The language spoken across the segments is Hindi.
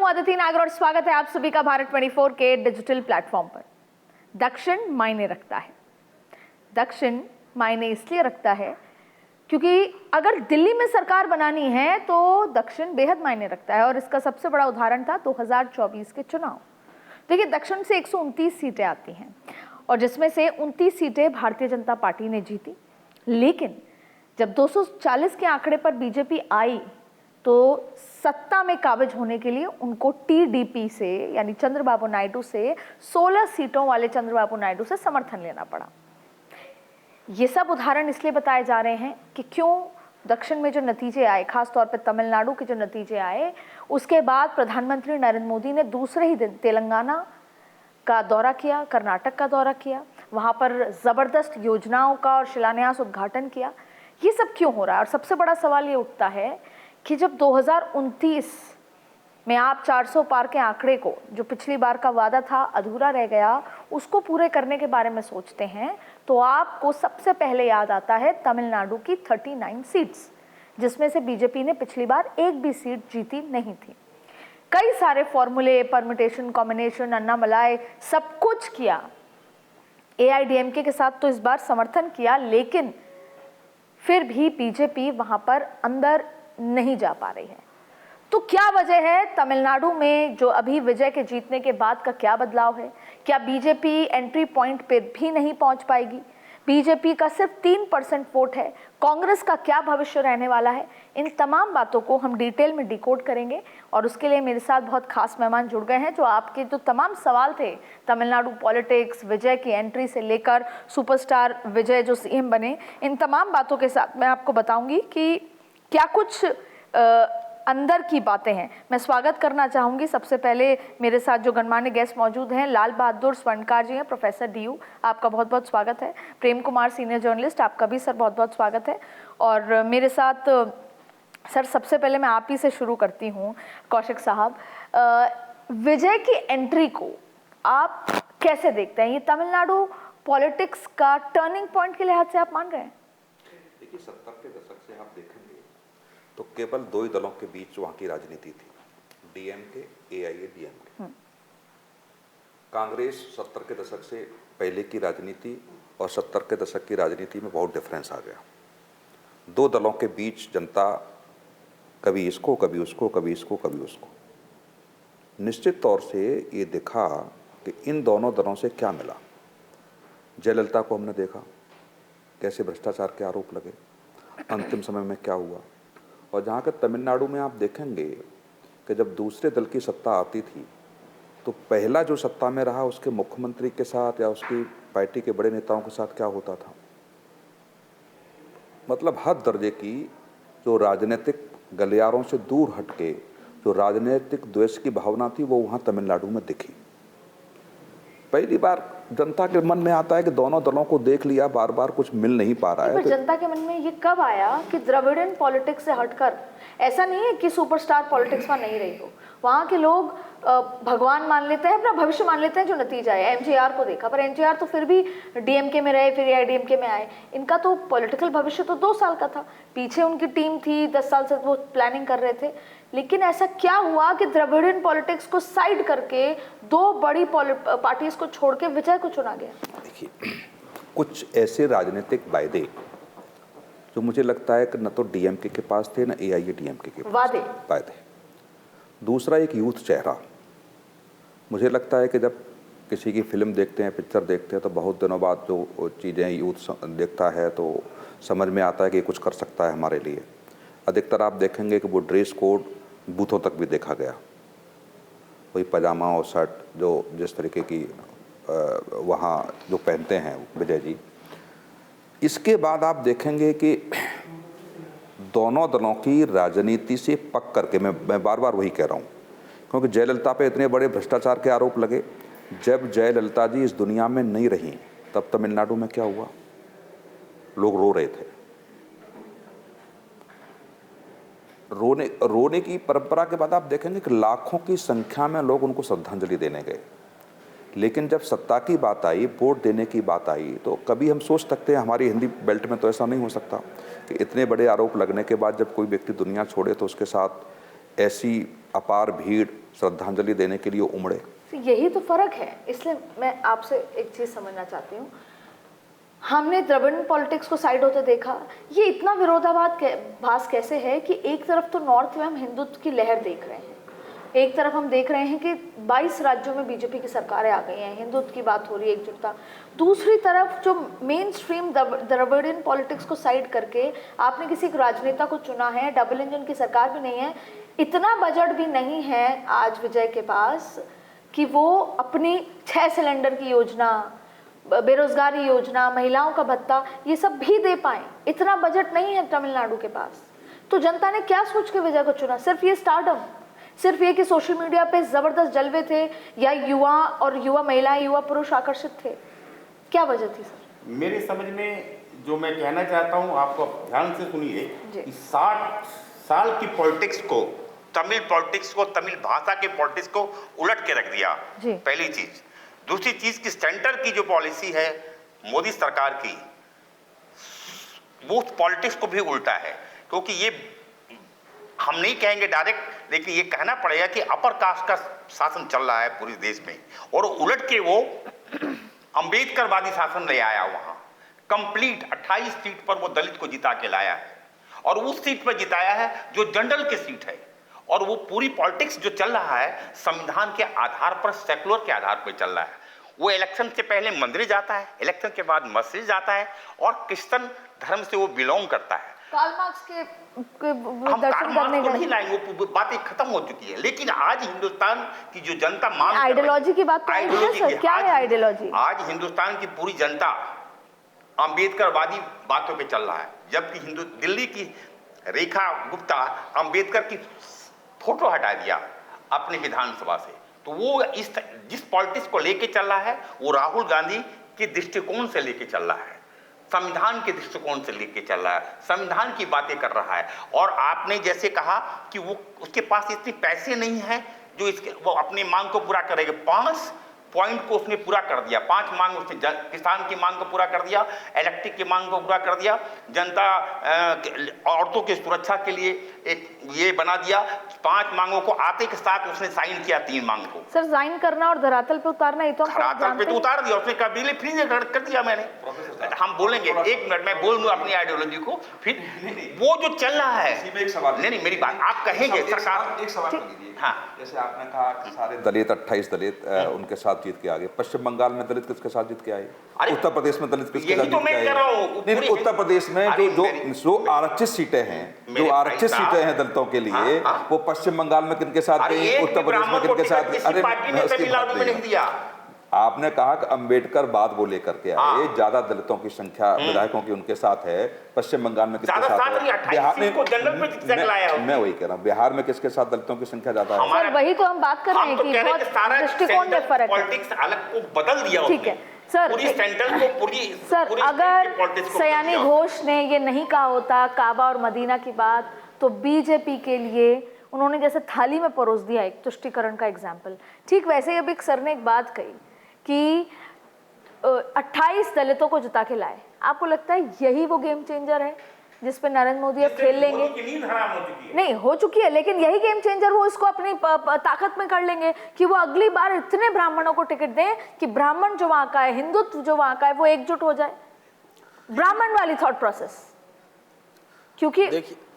हूं अदिति नागर और स्वागत है आप सभी का भारत 24 के डिजिटल प्लेटफॉर्म पर। दक्षिण मायने रखता है। दक्षिण मायने इसलिए रखता है क्योंकि अगर दिल्ली में सरकार बनानी है तो दक्षिण बेहद मायने रखता है और इसका सबसे बड़ा उदाहरण था 2024 के चुनाव। देखिए, दक्षिण से 129 सीटें आती हैं और जिसमें से 29 सीटें भारतीय जनता पार्टी ने जीती। लेकिन जब 240 के आंकड़े पर बीजेपी आई तो सत्ता में काबिज होने के लिए उनको टीडीपी से यानी चंद्रबाबू नायडू से 16 सीटों वाले चंद्रबाबू नायडू से समर्थन लेना पड़ा। ये सब उदाहरण इसलिए बताए जा रहे हैं कि क्यों दक्षिण में जो नतीजे आए, खासतौर पर तमिलनाडु के जो नतीजे आए, उसके बाद प्रधानमंत्री नरेंद्र मोदी ने दूसरे ही दिन तेलंगाना का दौरा किया, कर्नाटक का दौरा किया, वहाँ पर ज़बरदस्त योजनाओं का और शिलान्यास उद्घाटन किया। ये सब क्यों हो रहा है? और सबसे बड़ा सवाल ये उठता है कि जब 2029 में आप 400 पार के आंकड़े को, जो पिछली बार का वादा था अधूरा रह गया, उसको पूरे करने के बारे में सोचते हैं तो आपको सबसे पहले याद आता है तमिलनाडु की 39 सीट्स, जिसमें से बीजेपी ने पिछली बार एक भी सीट जीती नहीं थी। कई सारे फॉर्मूले, परम्यूटेशन, कॉम्बिनेशन, अन्ना मलाई, सब कुछ किया। एआईडीएमके के साथ तो इस बार समर्थन किया, लेकिन फिर भी बीजेपी वहां पर अंदर नहीं जा पा रही है। तो क्या वजह है? तमिलनाडु में जो अभी विजय के जीतने के बाद का क्या बदलाव है? क्या बीजेपी एंट्री पॉइंट पे भी नहीं पहुंच पाएगी? बीजेपी का सिर्फ 3% वोट है। कांग्रेस का क्या भविष्य रहने वाला है? इन तमाम बातों को हम डिटेल में डिकोड करेंगे और उसके लिए मेरे साथ बहुत खास मेहमान जुड़ गए हैं जो आपके जो तमाम सवाल थे तमिलनाडु पॉलिटिक्स, विजय की एंट्री से लेकर सुपरस्टार विजय जो सीएम बने, इन तमाम बातों के साथ मैं आपको बताऊंगी कि क्या कुछ अंदर की बातें हैं। मैं स्वागत करना चाहूंगी सबसे पहले मेरे साथ जो गणमान्य गेस्ट मौजूद हैं, लाल बहादुर स्वर्णकार जी हैं, प्रोफेसर डीयू, आपका बहुत बहुत स्वागत है। प्रेम कुमार, सीनियर जर्नलिस्ट, आपका भी सर बहुत बहुत स्वागत है। और मेरे साथ सर सबसे पहले मैं आप ही से शुरू करती हूँ, कौशिक साहब, विजय की एंट्री को आप कैसे देखते हैं? ये तमिलनाडु पॉलिटिक्स का टर्निंग पॉइंट के लिहाज से आप मान रहे हैं? देखिए, 70 के दशक से आप देखेंगे तो केवल दो ही दलों के बीच वहाँ की राजनीति थी, डीएमके, एआईएडीएमके। कांग्रेस 70 के दशक से पहले की राजनीति और 70 के दशक की राजनीति में बहुत डिफरेंस आ गया। दो दलों के बीच जनता कभी इसको, कभी उसको, कभी इसको, कभी उसको। निश्चित तौर से ये दिखा कि इन दोनों दलों से क्या मिला। जयललिता को हमने देखा कैसे भ्रष्टाचार के आरोप लगे, अंतिम समय में क्या हुआ। और जहाँ के तमिलनाडु में आप देखेंगे कि जब दूसरे दल की सत्ता आती थी तो पहला जो सत्ता में रहा उसके मुख्यमंत्री के साथ या उसकी पार्टी के बड़े नेताओं के साथ क्या होता था। मतलब हर दर्जे की जो राजनीतिक गलियारों से दूर हटके जो राजनीतिक द्वेष की भावना थी वो वहाँ तमिलनाडु में दिखी। पहली बार जनता के मन में आता है कि दोनों दलों को देख लिया, बार बार कुछ मिल नहीं पा रहा है। पर जनता के मन में ये कब आया कि द्रविड़न पॉलिटिक्स से हटकर, ऐसा नहीं है कि सुपरस्टार पॉलिटिक्स में नहीं रही हो, वहाँ के लोग भगवान मान लेते हैं, अपना भविष्य मान लेते हैं जो नतीजा है। एमजीआर को देखा, पर एमजीआर तो फिर भी डीएमके में रहे, फिर एआईडीएमके में आए। इनका तो पॉलिटिकल भविष्य तो 2 साल का था, पीछे उनकी टीम थी, 10 साल से वो प्लानिंग कर रहे थे। लेकिन ऐसा क्या हुआ कि द्रविड़न पॉलिटिक्स को साइड करके दो बड़ी पार्टीज को छोड़ के विजय को चुना गया? देखिए, कुछ ऐसे राजनीतिक वायदे जो मुझे लगता है कि न तो डीएमके के पास थे, न एआईएडीएमके के पास वादे। दूसरा, एक यूथ चेहरा। मुझे लगता है कि जब किसी की फिल्म देखते हैं, पिक्चर देखते हैं, तो बहुत दिनों बाद जो चीज़ें यूथ देखता है तो समझ में आता है कि कुछ कर सकता है हमारे लिए। अधिकतर आप देखेंगे कि वो ड्रेस कोड बूथों तक भी देखा गया, वही पजामा और शर्ट जो जिस तरीके की वहाँ जो पहनते हैं विजय जी। इसके बाद आप देखेंगे कि दोनों दलों की राजनीति से पक करके, मैं बार बार वही कह रहा हूँ, क्योंकि जयललिता पे इतने बड़े भ्रष्टाचार के आरोप लगे। जब जयललिता जी इस दुनिया में नहीं रही तब तमिलनाडु में क्या हुआ, लोग रो रहे थे। रोने की परंपरा के बाद आप देखेंगे कि लाखों की संख्या में लोग उनको श्रद्धांजलि देने गए। लेकिन जब सत्ता की बात आई, वोट देने की बात आई, तो कभी हम सोच सकते हैं हमारी हिंदी बेल्ट में तो ऐसा नहीं हो सकता कि इतने बड़े आरोप लगने के बाद जब कोई व्यक्ति दुनिया छोड़े तो उसके साथ ऐसी अपार भीड़ श्रद्धांजलि देने के लिए उमड़े। यही तो फर्क है। इसलिए मैं आपसे एक चीज समझना चाहती हूँ, हमने द्रविड़ पॉलिटिक्स को साइड होते देखा। ये इतना विरोधाभास कैसे है कि एक तरफ तो नॉर्थ में हम हिंदुत्व की लहर देख रहे हैं, एक तरफ हम देख रहे हैं कि 22 राज्यों में बीजेपी की सरकारें आ गई हैं, हिंदुत्व की बात हो रही है, एकजुटता। दूसरी तरफ जो मेन स्ट्रीम द्रविडियन पॉलिटिक्स को साइड करके आपने किसी एक राजनेता को चुना है, डबल इंजन की सरकार भी नहीं है, इतना बजट भी नहीं है आज विजय के पास कि वो अपनी 6 सिलेंडर की योजना, बेरोजगारी योजना, महिलाओं का भत्ता, ये सब भी दे पाए। इतना बजट नहीं है तमिलनाडु के पास। तो जनता ने क्या सोच के विजय को चुना? सिर्फ ये स्टारडम, सिर्फ ये कि सोशल मीडिया पे जबरदस्त जलवे थे, या युवा महिलाएं, युवा पुरुष आकर्षित थे? क्या वजह थी सर? मेरी समझ में जो मैं कहना चाहता हूँ, आपको ध्यान से सुनिए कि 60 साल की पॉलिटिक्स को, तमिल भाषा के पॉलिटिक्स को उलट के रख दिया। पहली चीज। दूसरी चीज की सेंटर की जो पॉलिसी है मोदी सरकार की, वो पॉलिटिक्स को भी उल्टा है। क्योंकि ये हम नहीं कहेंगे डायरेक्ट, लेकिन ये कहना पड़ेगा कि अपर कास्ट का शासन चल रहा है पूरे देश में, और उलट के वो अंबेडकरवादी शासन ले आया। वहां कंप्लीट 28 सीट पर वो दलित को जिता के लाया है, और उस सीट पर जिताया है जो जनरल की सीट है। और वो पूरी पॉलिटिक्स जो चल रहा है संविधान के आधार पर, सेकुलर के आधार पर चल रहा है। वो इलेक्शन से पहले मंदिर जाता है, इलेक्शन के बाद मस्जिद जाता है, और क्रिश्चियन धर्म से वो बिलोंग करता है। कार्ल मार्क्स के हम कार्ल मार्क्स को नहीं लाएंगे, वो बातें खत्म हो चुकी है। लेकिन आज हिंदुस्तान की जो जनता मांग, आइडियोलॉजी की बात, क्या है आइडियोलॉजी? आज हिंदुस्तान की पूरी जनता अंबेडकरवादी बातों पे चल रहा है, जबकि दिल्ली की रेखा गुप्ता अंबेडकर की फोटो हटा दिया अपने विधानसभा से। तो वो जिस पॉलिटिक्स को लेके चल रहा है, वो राहुल गांधी के दृष्टिकोण से लेके चल रहा है, संविधान के दृष्टिकोण से लेके चल रहा है, संविधान की बातें कर रहा है। और आपने जैसे कहा कि वो उसके पास इतने पैसे नहीं है जो वो अपनी मांग को पूरा करेगा। 5 पॉइंट को उसने पूरा कर दिया। 5 मांग उसने, किसान की मांग को पूरा कर दिया, इलेक्ट्रिक की मांग को पूरा कर दिया, जनता औरतों की सुरक्षा के लिए एक ये बना दिया। 5 मांगों को आते के साथ उसने साइन किया 3 मांग को। सर, साइन करना और धरातल पे उतारना, ये तो धरातल पे तो उतार दिया उसने, कहा बिजली फ्री कर दिया मैंने। हम बोलेंगे, 1 मिनट मैं बोल दूं अपनी आइडियोलॉजी को, फिर वो जो चल रहा है। नहीं, मेरी बात आप कहेंगे सरकार। एक सवाल कीजिए। हाँ, जैसे आपने कहा कि सारे दलित 28 दलित उनके साथ जीत के आगे। पश्चिम बंगाल में दलित किसके साथ जीत के आए? उत्तर प्रदेश में दलित किसके साथ जीत के आए? नहीं, उत्तर प्रदेश में जो आरक्षित सीटें हैं, जो आरक्षित सीटें हैं दलितों के लिए, वो पश्चिम बंगाल में किनके साथ गई, उत्तर प्रदेश में किनके साथ? अरे आपने कहा कि अंबेडकर बाद वो लेकर के आए, ज्यादा दलितों की संख्या विधायकों की उनके साथ है। पश्चिम बंगाल में किसके साथ है? बिहार में, मैं वही कह रहा हूँ, बिहार में किसके साथ दलितों की संख्या ज्यादा है? सर, वही तो हम बात कर रहे हैं कि दृष्टिकोण में फर्क है। पॉलिटिक्स अलग को बदल दिया। ठीक है सर, सर अगर सयानी घोष ने ये नहीं कहा होता काबा और मदीना की बात, तो बीजेपी के लिए उन्होंने जैसे थाली में परोस दिया एक तुष्टीकरण का एग्जाम्पल, ठीक वैसे ही अभी एक सर ने एक बात कही कि 28 दलितों को जिता के लाए। आपको लगता है यही वो गेम चेंजर है जिस पे नरेंद्र मोदी अब खेल लेंगे? नहीं हो चुकी है, लेकिन यही गेम चेंजर वो इसको अपनी ताकत में कर लेंगे कि वो अगली बार इतने ब्राह्मणों को टिकट दें कि ब्राह्मण जो वहां का है, हिंदुत्व जो वहां का है, वो एकजुट हो जाए। ब्राह्मण वाली थॉट प्रोसेस, क्योंकि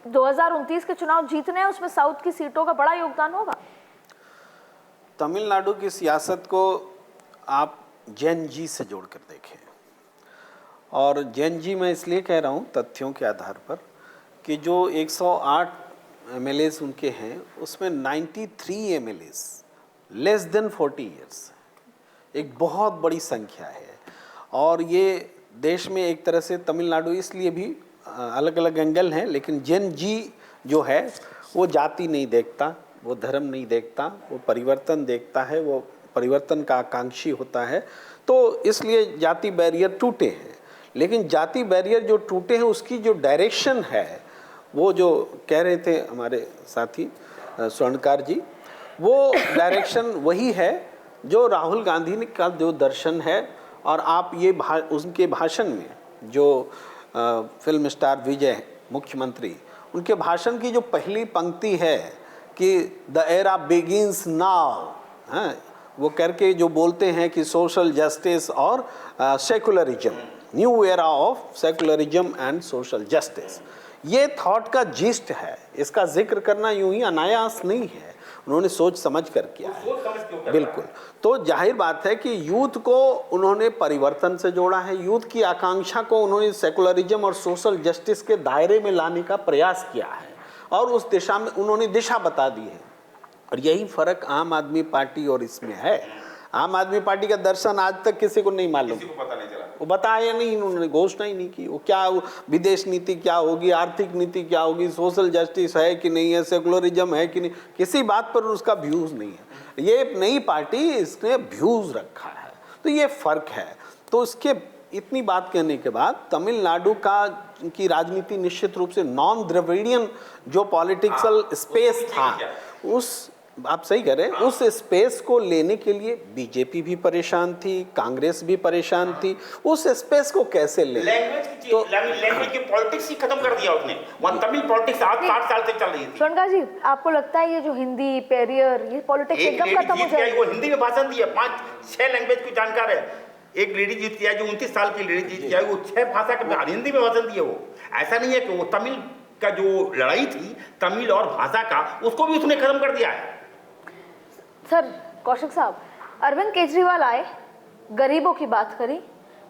2029 के चुनाव जीतने हैं, उसमें साउथ की सीटों का बड़ा योगदान होगा। तमिलनाडु की सियासत को आप जेन जी से जोड़कर देखें, और जेन जी मैं इसलिए कह रहा हूँ तथ्यों के आधार पर कि जो 108 MLAs उनके हैं, उसमें 93 MLAs लेस देन 40 ईयर्स, एक बहुत बड़ी संख्या है। और ये देश में एक तरह से तमिलनाडु इसलिए भी अलग अलग एंगल हैं, लेकिन जेन जी जो है वो जाति नहीं देखता, वो धर्म नहीं देखता, वो परिवर्तन देखता है, वो परिवर्तन का आकांक्षी होता है। तो इसलिए जाति बैरियर टूटे हैं, लेकिन जाति बैरियर जो टूटे हैं उसकी जो डायरेक्शन है, वो जो कह रहे थे हमारे साथी स्वर्णकार जी, वो डायरेक्शन वही है जो राहुल गांधी का जो दर्शन है। और आप ये उनके भाषण में जो फिल्म स्टार विजय मुख्यमंत्री, उनके भाषण की जो पहली पंक्ति है कि द एरा बिगिंस नाउ, हाँ, वो करके जो बोलते हैं कि सोशल जस्टिस और secularism, new era of secularism and social justice, ये थॉट का जिस्ट है। इसका जिक्र करना यूं ही अनायास नहीं है, उन्होंने सोच समझ कर किया है। बिल्कुल। तो जाहिर बात है कि यूथ को उन्होंने परिवर्तन से जोड़ा है, यूथ की आकांक्षा को उन्होंने सेकुलरिज्म और सोशल जस्टिस के दायरे में लाने का प्रयास किया है और उस दिशा में उन्होंने दिशा बता दी है। और यही फर्क आम आदमी पार्टी और इसमें है। आम आदमी पार्टी का दर्शन आज तक किसी को नहीं मालूम, किसी को पता नहीं चला, वो बताया नहीं, उन्होंने घोषणा ही नहीं की। वो क्या, विदेश नीति क्या होगी, आर्थिक नीति क्या होगी, सोशल जस्टिस है कि नहीं है, सेकुलरिज्म है कि नहीं, किसी बात पर उसका व्यूज नहीं है। ये नई पार्टी, इसने व्यूज रखा है, तो ये फर्क है। तो इसके इतनी बात कहने के बाद तमिलनाडु की राजनीति निश्चित रूप से नॉन द्रविडियन जो पॉलिटिकल स्पेस था, उस, आप सही कह रहे हैं, उस स्पेस को लेने के लिए बीजेपी भी परेशान थी, कांग्रेस भी परेशान थी। उस स्पेस को कैसे ले, तो लैंग्वेज की पॉलिटिक्स ही खत्म कर दिया उसने। वहाँ तमिल पॉलिटिक्स 60 साल से चल रही थी। सोनका जी, आपको लगता है ये जो हिंदी पेरियर, ये पॉलिटिक्स एकदम खत्म हो जाएगी? वो हिंदी में भाषण दिया, 5-6 लैंग्वेज की जानकार है। एक लेडी जीत के आई जो 29 साल की लेडी जीत के आई, वो 6 भाषा का हिंदी में भाषण दिया। वो ऐसा नहीं है कि वो तमिल का जो लड़ाई थी तमिल और भाषा का, उसको भी उसने खत्म कर दिया है। सर कौशिक साहब, अरविंद केजरीवाल आए, गरीबों की बात करी,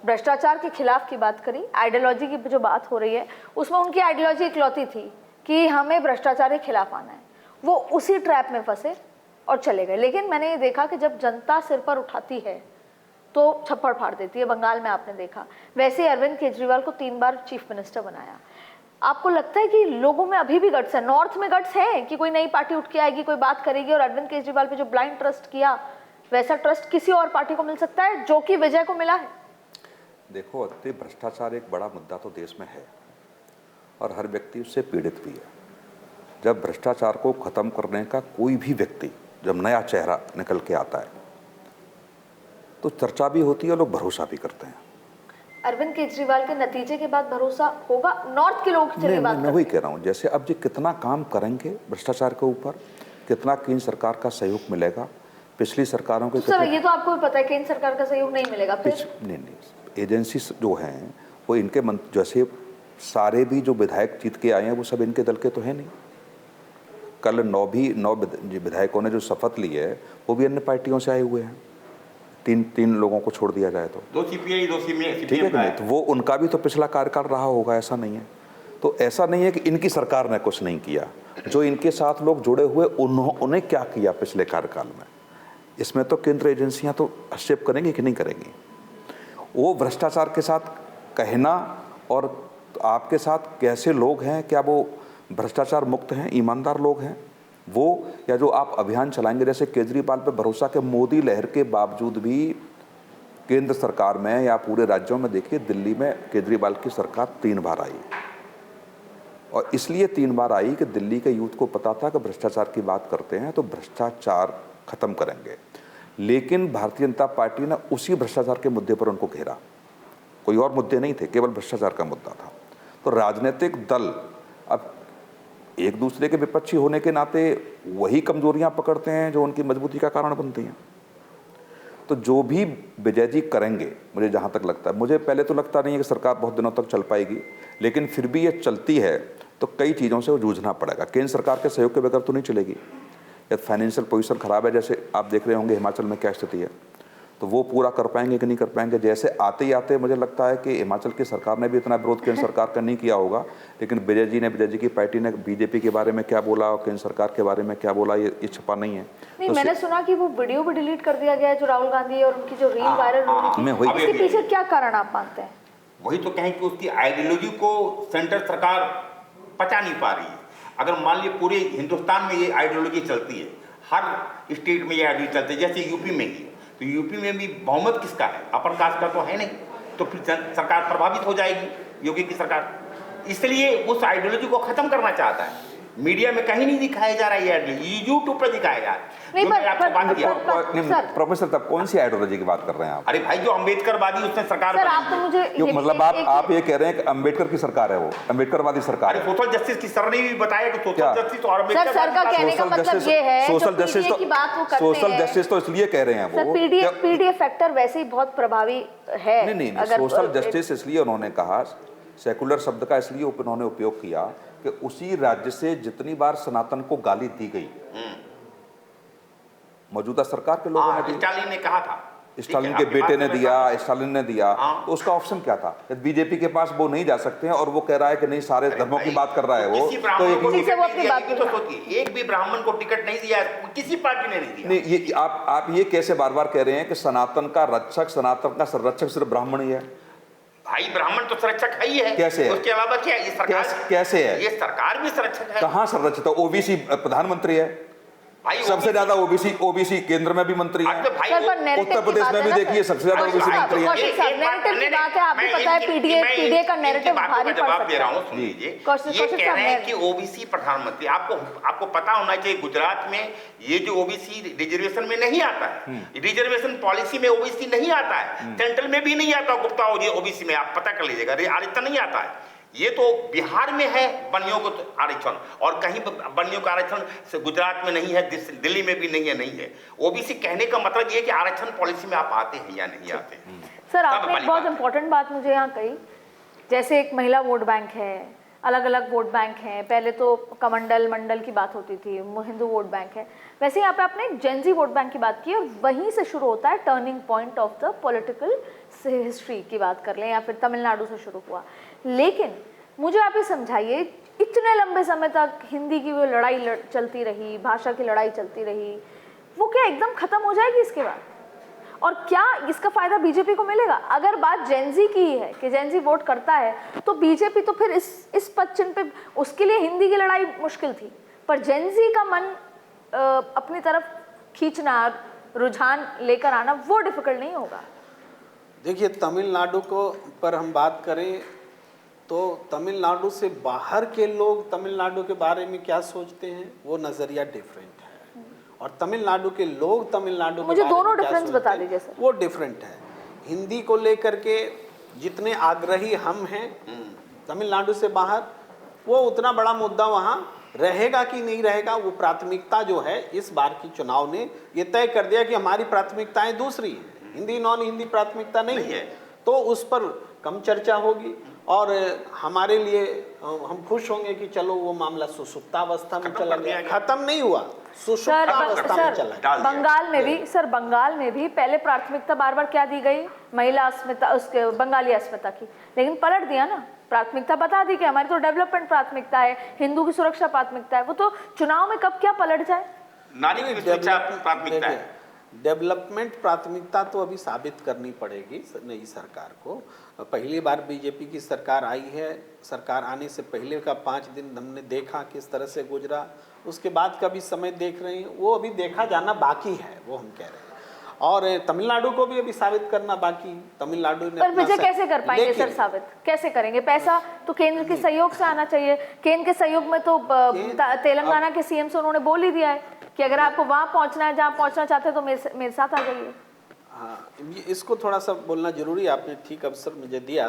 भ्रष्टाचार के खिलाफ की बात करी, आइडियोलॉजी की जो बात हो रही है उसमें उनकी आइडियोलॉजी इकलौती थी कि हमें भ्रष्टाचार के खिलाफ आना है। वो उसी ट्रैप में फंसे और चले गए। लेकिन मैंने ये देखा कि जब जनता सिर पर उठाती है तो छप्पड़ फाड़ देती है। बंगाल में आपने देखा, वैसे अरविंद केजरीवाल को 3 बार चीफ मिनिस्टर बनाया। आपको लगता है कि लोगों में अभी भी गट्स है, नॉर्थ में गट्स है कि कोई नई पार्टी उठ के आएगी, कोई बात करेगी और अरविंद केजरीवाल पे जो ब्लाइंड ट्रस्ट किया वैसा ट्रस्ट किसी और पार्टी को मिल सकता है जो कि विजय को मिला है? देखो अति, भ्रष्टाचार एक बड़ा मुद्दा तो देश में है और हर व्यक्ति उससे पीड़ित भी है। जब भ्रष्टाचार को खत्म करने का कोई भी व्यक्ति, जब नया चेहरा निकल के आता है तो चर्चा भी होती है और लोग भरोसा भी करते हैं। अरविंद केजरीवाल के नतीजे के बाद भरोसा होगा नॉर्थ के लोग? चलिए बात मैं वही कह रहा हूँ, जैसे अब जी कितना काम करेंगे भ्रष्टाचार के ऊपर, कितना केंद्र सरकार का सहयोग मिलेगा। पिछली सरकारों के सर ये तो आपको भी पता है केंद्र सरकार का सहयोग नहीं मिलेगा। फिर नहीं, एजेंसी जो हैं वो इनके जैसे सारे भी जो विधायक जीत के आए हैं वो सब इनके दल के तो है नहीं। कल 9 विधायकों ने जो शपथ ली है वो भी अन्य पार्टियों से आए हुए हैं। 3 लोगों को छोड़ दिया जाए तो 2 सीपीआई 2 सीपीएम, ठीक है कि नहीं? तो वो उनका भी तो पिछला कार्यकाल रहा होगा, ऐसा नहीं है। तो ऐसा नहीं है कि इनकी सरकार ने कुछ नहीं किया, जो इनके साथ लोग जुड़े हुए उन्हें क्या किया पिछले कार्यकाल में, इसमें तो केंद्र एजेंसियां तो हस्तक्षेप करेंगी कि नहीं करेंगी। वो भ्रष्टाचार के साथ कहना और आपके साथ कैसे लोग हैं, क्या वो भ्रष्टाचार मुक्त हैं, ईमानदार लोग हैं वो, या जो आप अभियान चलाएंगे जैसे केजरीवाल पे भरोसा के, मोदी लहर के बावजूद भी केंद्र सरकार में या पूरे राज्यों में देखिए, दिल्ली में केजरीवाल की सरकार 3 बार आई और इसलिए 3 बार आई कि दिल्ली के यूथ को पता था कि भ्रष्टाचार की बात करते हैं तो भ्रष्टाचार खत्म करेंगे। लेकिन भारतीय जनता पार्टी ने उसी भ्रष्टाचार के मुद्दे पर उनको घेरा, कोई और मुद्दे नहीं थे, केवल भ्रष्टाचार का मुद्दा था। तो राजनीतिक दल अब एक दूसरे के विपक्षी होने के नाते वही कमजोरियां पकड़ते हैं जो उनकी मजबूती का कारण बनती हैं। तो जो भी विजय जी करेंगे, मुझे जहां तक लगता है, मुझे पहले तो लगता नहीं है कि सरकार बहुत दिनों तक चल पाएगी, लेकिन फिर भी ये चलती है तो कई चीज़ों से वो जूझना पड़ेगा। केंद्र सरकार के सहयोग के बगैर तो नहीं चलेगी। या फाइनेंशियल पोजीशन खराब है, जैसे आप देख रहे होंगे हिमाचल में क्या स्थिति है, तो वो पूरा कर पाएंगे कि नहीं कर पाएंगे। जैसे आते ही आते मुझे लगता है कि हिमाचल की सरकार ने भी इतना विरोध केंद्र सरकार का नहीं किया होगा, लेकिन विजय जी की पार्टी ने बीजेपी के बारे में क्या बोला और केंद्र सरकार के बारे में क्या बोला, ये छुपा नहीं है। नहीं, तो मैंने सुना कि वो वीडियो भी डिलीट कर दिया गया है जो राहुल गांधी और उनकी जो रील वायरल हो रही थी, इसके पीछे क्या कारण आप मानते हैं? वही तो कहें कि उसकी आइडियोलॉजी को सेंट्रल सरकार पचा नहीं पा रही है। अगर मान लीजिए पूरे हिंदुस्तान में ये आइडियोलॉजी चलती है, हर स्टेट में ये आइडियोलॉजी चलती है, जैसे यूपी में ही, तो यूपी में भी बहुमत किसका है? अपर कास्ट का तो है नहीं, तो फिर सरकार प्रभावित हो जाएगी योगी की सरकार। इसलिए उस आइडियोलॉजी को खत्म करना चाहता है। मीडिया में कहीं नहीं दिखाया जा रहा है, ये यूट्यूब पर दिखाया जा रहा है। नहीं, जो मैंने आपको बात किया। सर प्रोफेसर तब कौन सी आइडियोलॉजी की बात कर रहे हैं आप? अरे भाई, जो अम्बेडकरवादी उसने सरकार सर बनाई आप तो है। मुझे क्यों ये मतलब आप ये कह रहे हैं कि अंबेडकर की सरकार है, वो अंबेडकरवादी सरकार अरे है? सोशल जस्टिस की सर ने भी बताया कि क्या? सोशल जस्टिस और सर का कहने का मतलब ये है सोशल जो जस्टिस PDA की बात वो करते सोशल हैं। जस्टिस तो इसलिए कह रहे हैं सर वो पीडीएफ फैक्टर वैसे ही बहुत प्रभावी है। नहीं, अगर सोशल जस्टिस इसलिए उन्होंने कहा, सेकुलर शब्द का इसलिए उन्होंने उपयोग किया कि उसी राज्य से जितनी बार सनातन को गाली दी गई मौजूदा सरकार के लोगों ने दी, स्टालिन ने कहा था, स्टालिन के बेटे ने दिया, स्टालिन ने दिया, तो उसका ऑप्शन क्या था? बीजेपी के पास वो नहीं जा सकते हैं और वो कह रहा है कि नहीं सारे धर्मों की बात कर रहा है वो, तो एक भी ब्राह्मण को टिकट नहीं दिया, किसी पार्टी ने नहीं दिया। नहीं, ये आप ये कैसे बार बार कह रहे हैं कि सनातन का रक्षक, सनातन का संरक्षक सिर्फ ब्राह्मण ही है? भाई ब्राह्मण तो संरक्षक है ही है। कैसे है? उसके अलावा क्या है? ये सरकार कैसे है? ये सरकार भी संरक्षक है। कहाँ संरक्षित है? ओबीसी प्रधानमंत्री है, भाई सबसे ज्यादा ओबीसी केंद्र में भी मंत्री है, उत्तर प्रदेश में भी देखिए सबसे ज्यादा ओबीसी मंत्री है। नैरेटिव की बात है, आपको पता है पीडीए का नैरेटिव भारी पड़ जवाब दे रहा सकता हूँ, सुन लीजिए। कौशिक ये कह रहे हैं साहब, कि ओबीसी प्रधानमंत्री, आपको पता होना चाहिए गुजरात में ये जो ओबीसी रिजर्वेशन में नहीं आता है, रिजर्वेशन पॉलिसी में ओबीसी नहीं आता है, सेंट्रल में भी नहीं आता गुप्ता ओबीसी में, आप पता कर लीजिएगा, आरक्षण नहीं आता है। ये तो बिहार में है बनियों को आरक्षण, और कहीं बनियों का आरक्षण से गुजरात में नहीं है, दिल्ली में भी नहीं है। ओबीसी कहने का मतलब ये कि आरक्षण पॉलिसी में आप आते हैं या नहीं आते हैं। सर आपने एक बहुत इंपॉर्टेंट बात मुझे यहाँ कही, जैसे एक महिला वोट बैंक है, अलग अलग वोट बैंक हैं, पहले तो कमंडल मंडल की बात होती थी, हिंदू वोट बैंक है, वैसे यहाँ पे आपने एक जेनजी वोट बैंक की बात की और वहीं से शुरू होता है turning point of the political history की बात कर लें, या फिर तमिलनाडु से शुरू हुआ। लेकिन मुझे आप ये समझाइए, इतने लंबे समय तक हिंदी की वो लड़ाई चलती रही, भाषा की लड़ाई चलती रही, वो क्या एकदम खत्म हो जाएगी इसके बाद? और क्या इसका फायदा बीजेपी को मिलेगा? अगर बात जेनजी की ही है कि जेनजी वोट करता है, तो बीजेपी तो फिर इस पच्चन पे, उसके लिए हिंदी की लड़ाई मुश्किल थी, पर जेनजी का मन अपनी तरफ खींचना, रुझान लेकर आना, वो डिफिकल्ट नहीं होगा। देखिए, तमिलनाडु को पर हम बात करें तो तमिलनाडु से बाहर के लोग तमिलनाडु के बारे में क्या सोचते हैं, वो नज़रिया डिफरेंट है, और तमिलनाडु के लोग तमिलनाडु मुझे दोनों डिफरेंस बता दीजिए सर। वो डिफरेंट है। हिंदी को लेकर के जितने आग्रही हम हैं तमिलनाडु से बाहर, वो उतना बड़ा मुद्दा वहाँ रहेगा कि नहीं रहेगा, वो प्राथमिकता जो है इस बार की चुनाव ने ये तय कर दिया कि हमारी प्राथमिकताएं दूसरी हैं, हिंदी नॉन हिंदी प्राथमिकता नहीं है, तो उस पर कम चर्चा होगी और हमारे लिए हम खुश होंगे कि चलो वो मामला सुसुप्तावस्था में चला गया, खत्म नहीं हुआ, सुसुप्तावस्था में चला गया। बंगाल में भी पहले प्राथमिकता बार बार क्या दी गई, महिला अस्मिता, उसके बंगाली अस्मिता की, लेकिन पलट दिया ना, प्राथमिकता बता दी कि हमारी तो डेवलपमेंट प्राथमिकता है, हिंदू की सुरक्षा प्राथमिकता है। वो तो चुनाव में कब क्या पलट जाए, नारी की सुरक्षा प्राथमिकता है। डेवलपमेंट प्राथमिकता तो अभी साबित करनी पड़ेगी नई सरकार को। पहली बार बीजेपी की सरकार आई है, सरकार आने से पहले का 5 दिन हमने देखा किस तरह से गुजरा, उसके बाद का भी समय देख रहे हैं, वो अभी देखा जाना बाकी है, वो हम कह रहे हैं। और तमिलनाडु को भी अभी साबित करना बाकी, तमिलनाडु ने पर विजय कैसे कर पाएंगे सर, साबित कैसे करेंगे? पैसा तो केंद्र के सहयोग से आना चाहिए, केंद्र के सहयोग में तो तेलंगाना के सीएम से उन्होंने बोल ही दिया है कि अगर आपको वहां पहुंचना है जहां पहुंचना चाहते हैं तो मेरे साथ आ जाइए। हाँ, इसको थोड़ा सा बोलना जरूरी, आपने ठीक अवसर मुझे दिया।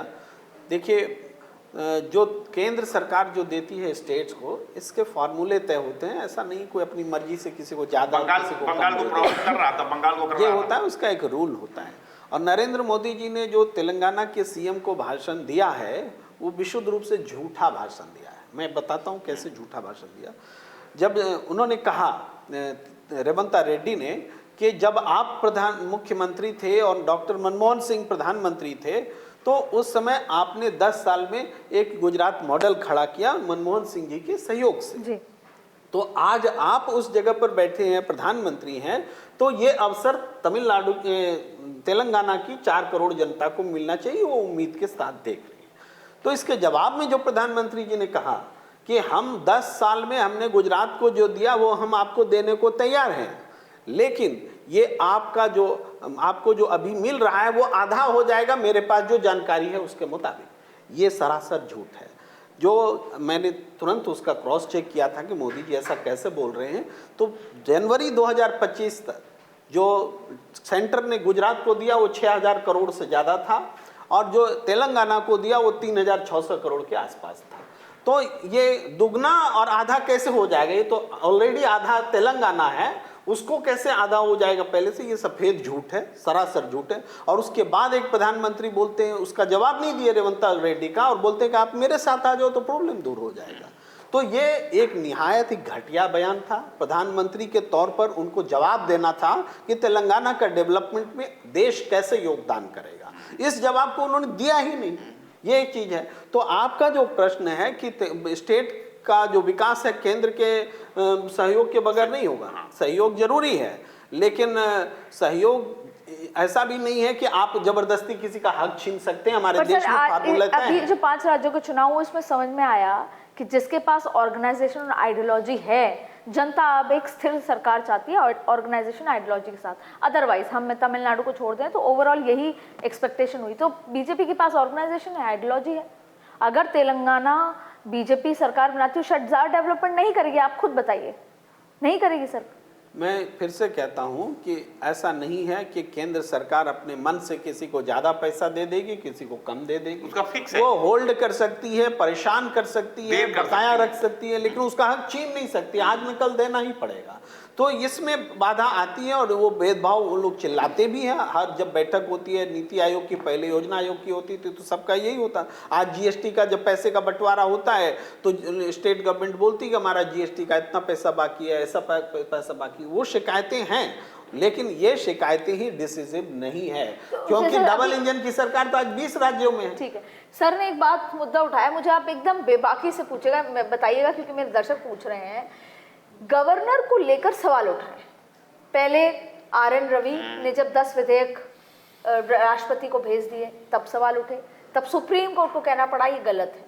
देखिए, जो केंद्र सरकार जो देती है स्टेट्स को, इसके फार्मूले तय होते हैं, ऐसा नहीं कोई अपनी मर्जी से किसी को ज्यादा बंगाल को प्रॉब्लम कर रहा था, बंगाल को कर ये होता है, उसका एक रूल होता है। और नरेंद्र मोदी जी ने जो तेलंगाना के सीएम को भाषण दिया है, वो विशुद्ध रूप से झूठा भाषण दिया है। मैं बताता हूँ कैसे झूठा भाषण दिया। जब उन्होंने कहा, रेवंत रेड्डी ने, कि जब आप मुख्यमंत्री थे और डॉक्टर मनमोहन सिंह प्रधानमंत्री थे, तो उस समय आपने 10 साल में एक गुजरात मॉडल खड़ा किया मनमोहन सिंह जी के सहयोग से जी। तो आज आप उस जगह पर बैठे हैं, प्रधानमंत्री हैं, तो ये अवसर तमिलनाडु तेलंगाना की 4 करोड़ जनता को मिलना चाहिए, वो उम्मीद के साथ देख रही है। तो इसके जवाब में जो प्रधानमंत्री जी ने कहा कि हम 10 साल में हमने गुजरात को जो दिया वो हम आपको देने को तैयार हैं, लेकिन ये आपको जो अभी मिल रहा है वो आधा हो जाएगा मेरे पास जो जानकारी है उसके मुताबिक, ये सरासर झूठ है। जो मैंने तुरंत उसका क्रॉस चेक किया था कि मोदी जी ऐसा कैसे बोल रहे हैं, तो जनवरी 2025 तक जो सेंटर ने गुजरात को दिया वो 6,000 करोड़ से ज़्यादा था, और जो तेलंगाना को दिया वो 3,600 करोड़ के आसपास था। तो ये दुगना और आधा कैसे हो जाएगा? ये तो ऑलरेडी आधा तेलंगाना है, उसको कैसे आधा हो जाएगा? पहले से ये सफ़ेद झूठ है, सरासर झूठ है। और उसके बाद एक प्रधानमंत्री बोलते हैं, उसका जवाब नहीं दिए रेवंत रेड्डी का, और बोलते हैं कि आप मेरे साथ आ जाओ तो प्रॉब्लम दूर हो जाएगा। तो ये एक निहायत ही घटिया बयान था। प्रधानमंत्री के तौर पर उनको जवाब देना था कि तेलंगाना का डेवलपमेंट में देश कैसे योगदान करेगा। इस जवाब को उन्होंने दिया ही नहीं। ये एक चीज़ है। तो आपका जो प्रश्न है कि स्टेट का जो विकास है केंद्र के सहयोग के बगैर नहीं होगा। सहयोग जरूरी है, लेकिन सहयोग ऐसा भी नहीं है कि आप जबरदस्ती किसी का हक छीन सकते हैं। हमारे देश में फार्मूला तय अभी है। जो 5 राज्यों के चुनाव हुए, इसमें समझ में आया कि जिसके पास ऑर्गेनाइजेशन और आइडियोलॉजी है, जनता अब एक स्थिर सरकार चाहती है ऑर्गेनाइजेशन आइडियोलॉजी के साथ। अदरवाइज हम तमिलनाडु को छोड़ दें तो ओवरऑल यही एक्सपेक्टेशन हुई। तो बीजेपी के पास ऑर्गेनाइजेशन है, आइडियोलॉजी है। अगर तेलंगाना बीजेपी सरकार बनाती है, शटजार डेवलपमेंट नहीं करेगी, आप खुद बताइए, नहीं करेगी सर। मैं फिर से कहता हूं कि ऐसा नहीं है कि केंद्र सरकार अपने मन से किसी को ज्यादा पैसा दे देगी, किसी को कम दे देगी। उसका फिक्स है। वो होल्ड कर सकती है, परेशान कर सकती है, देर कर बकाया सकती है। रख सकती है, लेकिन उसका हक छीन नहीं सकती। आज में कल देना ही पड़ेगा। तो इसमें बाधा आती है, और वो भेदभाव वो लोग चिल्लाते भी हैं। हर जब बैठक होती है, नीति आयोग की, पहले योजना आयोग की होती थी, तो सबका यही होता। आज जीएसटी का जब पैसे का बंटवारा होता है तो स्टेट गवर्नमेंट बोलती है कि हमारा जीएसटी का इतना पैसा बाकी है, ऐसा पैसा बाकी है। वो शिकायतें हैं, लेकिन ये शिकायतें ही डिसिसिव नहीं है, क्योंकि डबल इंजन की सरकार तो आज 20 राज्यों में है। ठीक है, सर ने एक बात मुद्दा उठाया, मुझे आप एकदम बेबाकी से पूछेगा, बताइएगा, क्योंकि मेरे दर्शक पूछ रहे हैं। गवर्नर को लेकर सवाल उठाए। पहले RN रवि ने जब 10 विधेयक राष्ट्रपति को भेज दिए तब सवाल उठे, तब सुप्रीम कोर्ट को कहना पड़ा ये गलत है।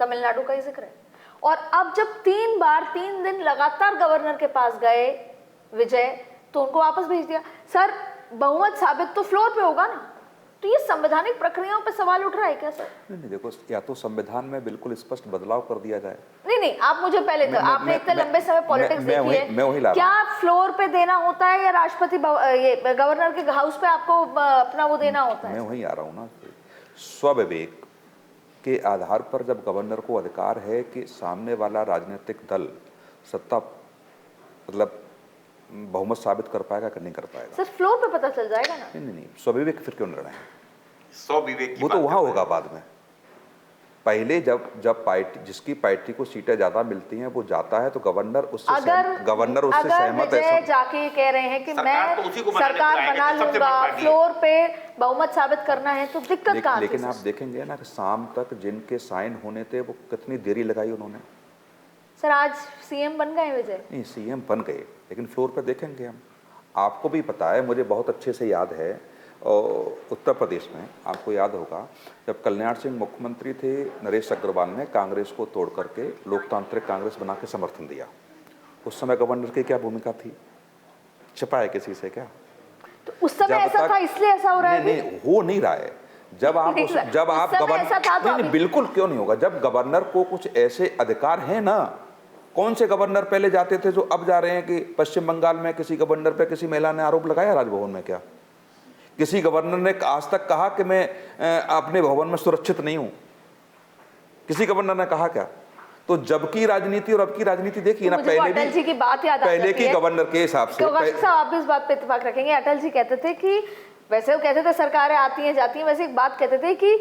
तमिलनाडु का ही जिक्र है। और अब जब 3 बार 3 दिन लगातार गवर्नर के पास गए विजय, तो उनको वापस भेज दिया। सर बहुमत साबित तो फ्लोर पे होगा ना, तो ये संवैधानिक प्रक्रियाओं पे सवाल उठ रहा है क्या सर? नहीं देखो, या तो संविधान में बिल्कुल स्पष्ट बदलाव कर दिया जाए। नहीं, आप मुझे पहले तो आपने इतने लंबे समय पॉलिटिक्स देखी है, क्या फ्लोर पे देना होता है या राष्ट्रपति ये गवर्नर के हाउस पे आपको अपना वो देना होता है? मैं वहीं आ रहा हूँ ना, स्वविवेक के आधार पर जब गवर्नर को अधिकार है कि सामने वाला राजनीतिक दल सत्ता मतलब बहुमत साबित कर पाएगा कि नहीं कर पाएगा। सर फ्लोर पे पता चल जाएगा ना। नहीं, स्वविवेक फिर क्यों निर्णय है? स्वविवेक वो तो वहाँ होगा बाद में। पहले जब पार्टी, जिसकी पार्टी को सीटें ज्यादा मिलती हैं वो जाता है, तो गवर्नर उससे सहमत है। जाके कह रहे हैं कि मैं तो सरकार बना लूंगा, फ्लोर पे बहुमत साबित करना है, तो दिक्कत कहाँ? लेकिन आप देखेंगे ना कि शाम तक जिनके साइन होने थे वो कितनी देरी लगाई उन्होंने। सर आज सीएम बन गए विजय? नहीं, सीएम बन गए, लेकिन फ्लोर पे देखेंगे हम। आपको भी पता है, मुझे बहुत अच्छे से याद है, उत्तर प्रदेश में आपको याद होगा जब कल्याण सिंह मुख्यमंत्री थे, नरेश अग्रवाल ने कांग्रेस को तोड़ करके लोकतांत्रिक कांग्रेस बना के समर्थन दिया। उस समय गवर्नर की क्या भूमिका थी? छिपाए किसी से क्या? तो उस समय ऐसा था, इसलिए ऐसा हो रहा है? नहीं, हो नहीं रहा है। जब आप गवर्नर, नहीं, बिल्कुल क्यों नहीं होगा। जब गवर्नर को कुछ ऐसे अधिकार हैं ना, कौन से गवर्नर पहले जाते थे जो अब जा रहे हैं? कि पश्चिम बंगाल में किसी गवर्नर पे किसी महिला ने आरोप लगाया राजभवन में? क्या किसी गवर्नर ने आज तक कहा कि मैं अपने भवन में सुरक्षित नहीं हूं? किसी गवर्नर ने कहा क्या? तो जब की राजनीति और अब की राजनीति देखिए ना। पहले अटल जी की बात याद पहले की गवर्नर के हिसाब से आप भी इस बात पे इत्तेफाक रखेंगे, अटल जी कहते थे कि वैसे वो कहते थे सरकारें आती हैं जाती हैं, वैसे एक बात कहते थे कि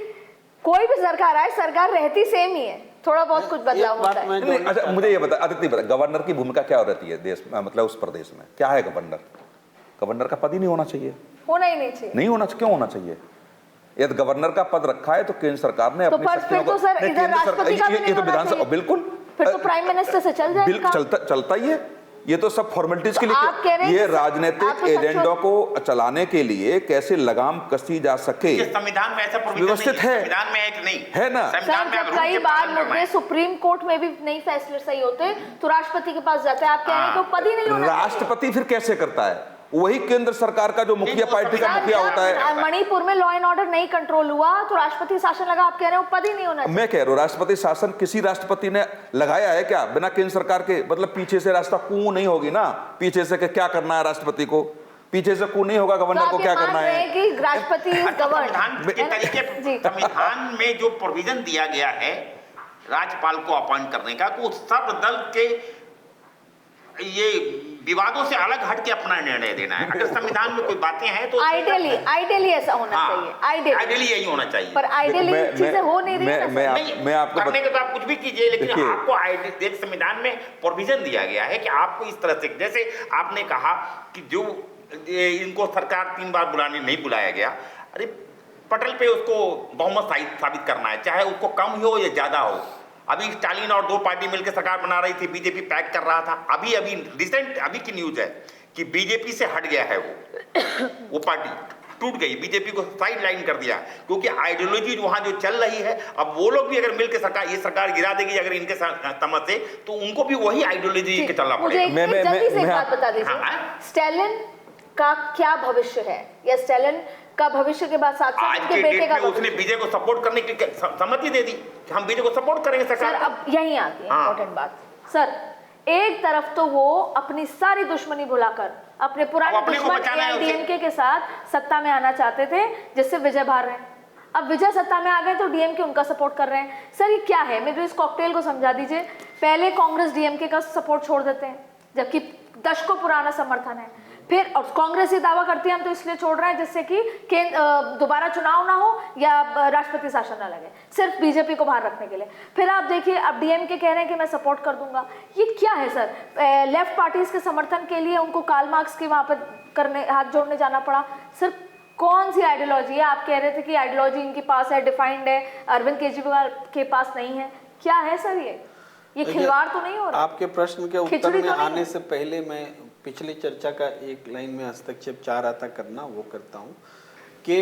कोई भी सरकार आए, सरकार रहती सेम ही है, थोड़ा बहुत कुछ बदलाव होता है। अच्छा मुझे ये बता, अदिति बता, गवर्नर की भूमिका क्या रहती है देश में, मतलब उस प्रदेश में क्या है? गवर्नर का पद ही नहीं होना चाहिए। होना ही नहीं चाहिए। नहीं होना, क्यों होना चाहिए? यदि गवर्नर का पद रखा है तो केंद्र सरकार ने अपनी शक्तियों को, सर इधर राष्ट्रपति का भी नहीं होना चाहिए। बिल्कुल, फिर तो प्राइम मिनिस्टर से चल जाएगा। चलता ही है। ये तो सब फॉर्मेलिटीज के लिए, ये राजनीतिक एजेंडों को चलाने के लिए कैसे लगाम कसी जा सके, संविधान में ऐसा व्यवस्थित है। संविधान में है कि नहीं है ना? सर कई बार मुद्दे सुप्रीम कोर्ट में भी नहीं फैसले सही होते तो राष्ट्रपति के पास जाते हैं, आप कह रहे हैं तो पद ही नहीं होना। राष्ट्रपति फिर कैसे करता है? वही केंद्र सरकार का जो मुखिया पार्टी का मुखिया होता है। मणिपुर में लॉ एंड ऑर्डर नहीं कंट्रोल हुआ तो राष्ट्रपति शासन लगा, आप कह रहे हो पद ही नहीं होना चाहिए। मैं कह रहा हूँ राष्ट्रपति शासन किसी राष्ट्रपति ने लगाया है क्या बिना केंद्र सरकार के? मतलब पीछे से रास्ता कू नहीं होगी ना, पीछे से क्या करना है राष्ट्रपति को, पीछे से कू नहीं होगा गवर्नर को क्या करना है कि राष्ट्रपति संविधान के तरीके, संविधान में जो प्रोविजन दिया गया है राज्यपाल को अपॉइंट करने का, को सब दल के ये विवादों से अलग हट के अपना निर्णय देना है। अगर संविधान में कोई बातें हैं तो आइडियली ऐसा होना चाहिए, आइडियली यही होना चाहिए, पर आइडियली चीजें हो नहीं रही है। मैं आपको करने के तो आप कुछ भी कीजिए, लेकिन आपको एक संविधान में प्रोविजन दिया गया है कि आपको इस तरह से, जैसे आपने कहा कि जो इनको सरकार 3 बार बुलाने नहीं बुलाया गया, अरे पटल पे उसको बहुमत साबित करना है, चाहे उसको कम हो या ज्यादा हो। अभी स्टालिन और 2 पार्टी मिलकर सरकार बना रही थी, बीजेपी पैक कर रहा था। अभी रिसेंट अभी की न्यूज है कि बीजेपी से हट गया है वो पार्टी टूट गई, बीजेपी को साइड लाइन कर दिया, क्योंकि आइडियोलॉजी वहां जो चल रही है, अब वो लोग भी अगर मिलकर सरकार, ये सरकार गिरा देगी अगर इनके समझ से, तो उनको भी वही आइडियोलॉजी के चलना पड़ेगा। जल्दी से एक बात बता दीजिए, स्टालिन का क्या भविष्य है, या स्टालिन का भविष्य के बाद साथ साथ उनके बेटे का, उसने बीजेपी को सपोर्ट करने की सहमति दे दी कि हम बीजेपी को सपोर्ट करेंगे सरकार। सर अब यही आती है इंपॉर्टेंट बात सर, एक तरफ तो वो अपनी सारी दुश्मनी भुलाकर अपने पुराने दुश्मन डीएमके के साथ सत्ता में आना चाहते थे, जिससे विजय बाहर रहे। अब विजय सत्ता में आ गए तो डीएमके उनका सपोर्ट कर रहे हैं। सर ये क्या है, मेरे इस कॉकटेल को समझा दीजिए। पहले कांग्रेस डीएमके का सपोर्ट छोड़ देते हैं, जबकि दशकों पुराना समर्थन है, फिर और कांग्रेस ये दावा करती है हम तो इसलिए छोड़ रहे हैं जिससे कि दोबारा चुनाव ना हो या राष्ट्रपति शासन ना लगे, सिर्फ बीजेपी को बाहर रखने के लिए। फिर आप देखिए अब डीएमके कह रहे हैं कि मैं सपोर्ट कर दूंगा। ये क्या है सर? लेफ्ट पार्टीज के समर्थन के लिए उनको कार्ल मार्क्स के वहां पर करने, हाथ जोड़ने जाना पड़ा। सिर्फ कौन सी आइडियोलॉजी है? आप कह रहे थे कि आइडियोलॉजी इनके पास है, डिफाइंड है, अरविंद केजरीवाल के पास नहीं है। क्या है सर ये खिलवाड़ तो नहीं हो रहा? आपके प्रश्न के उत्तर में आने से पहले मैं पिछली चर्चा का एक लाइन में हस्तक्षेप चाह रहा था करना, वो करता हूँ कि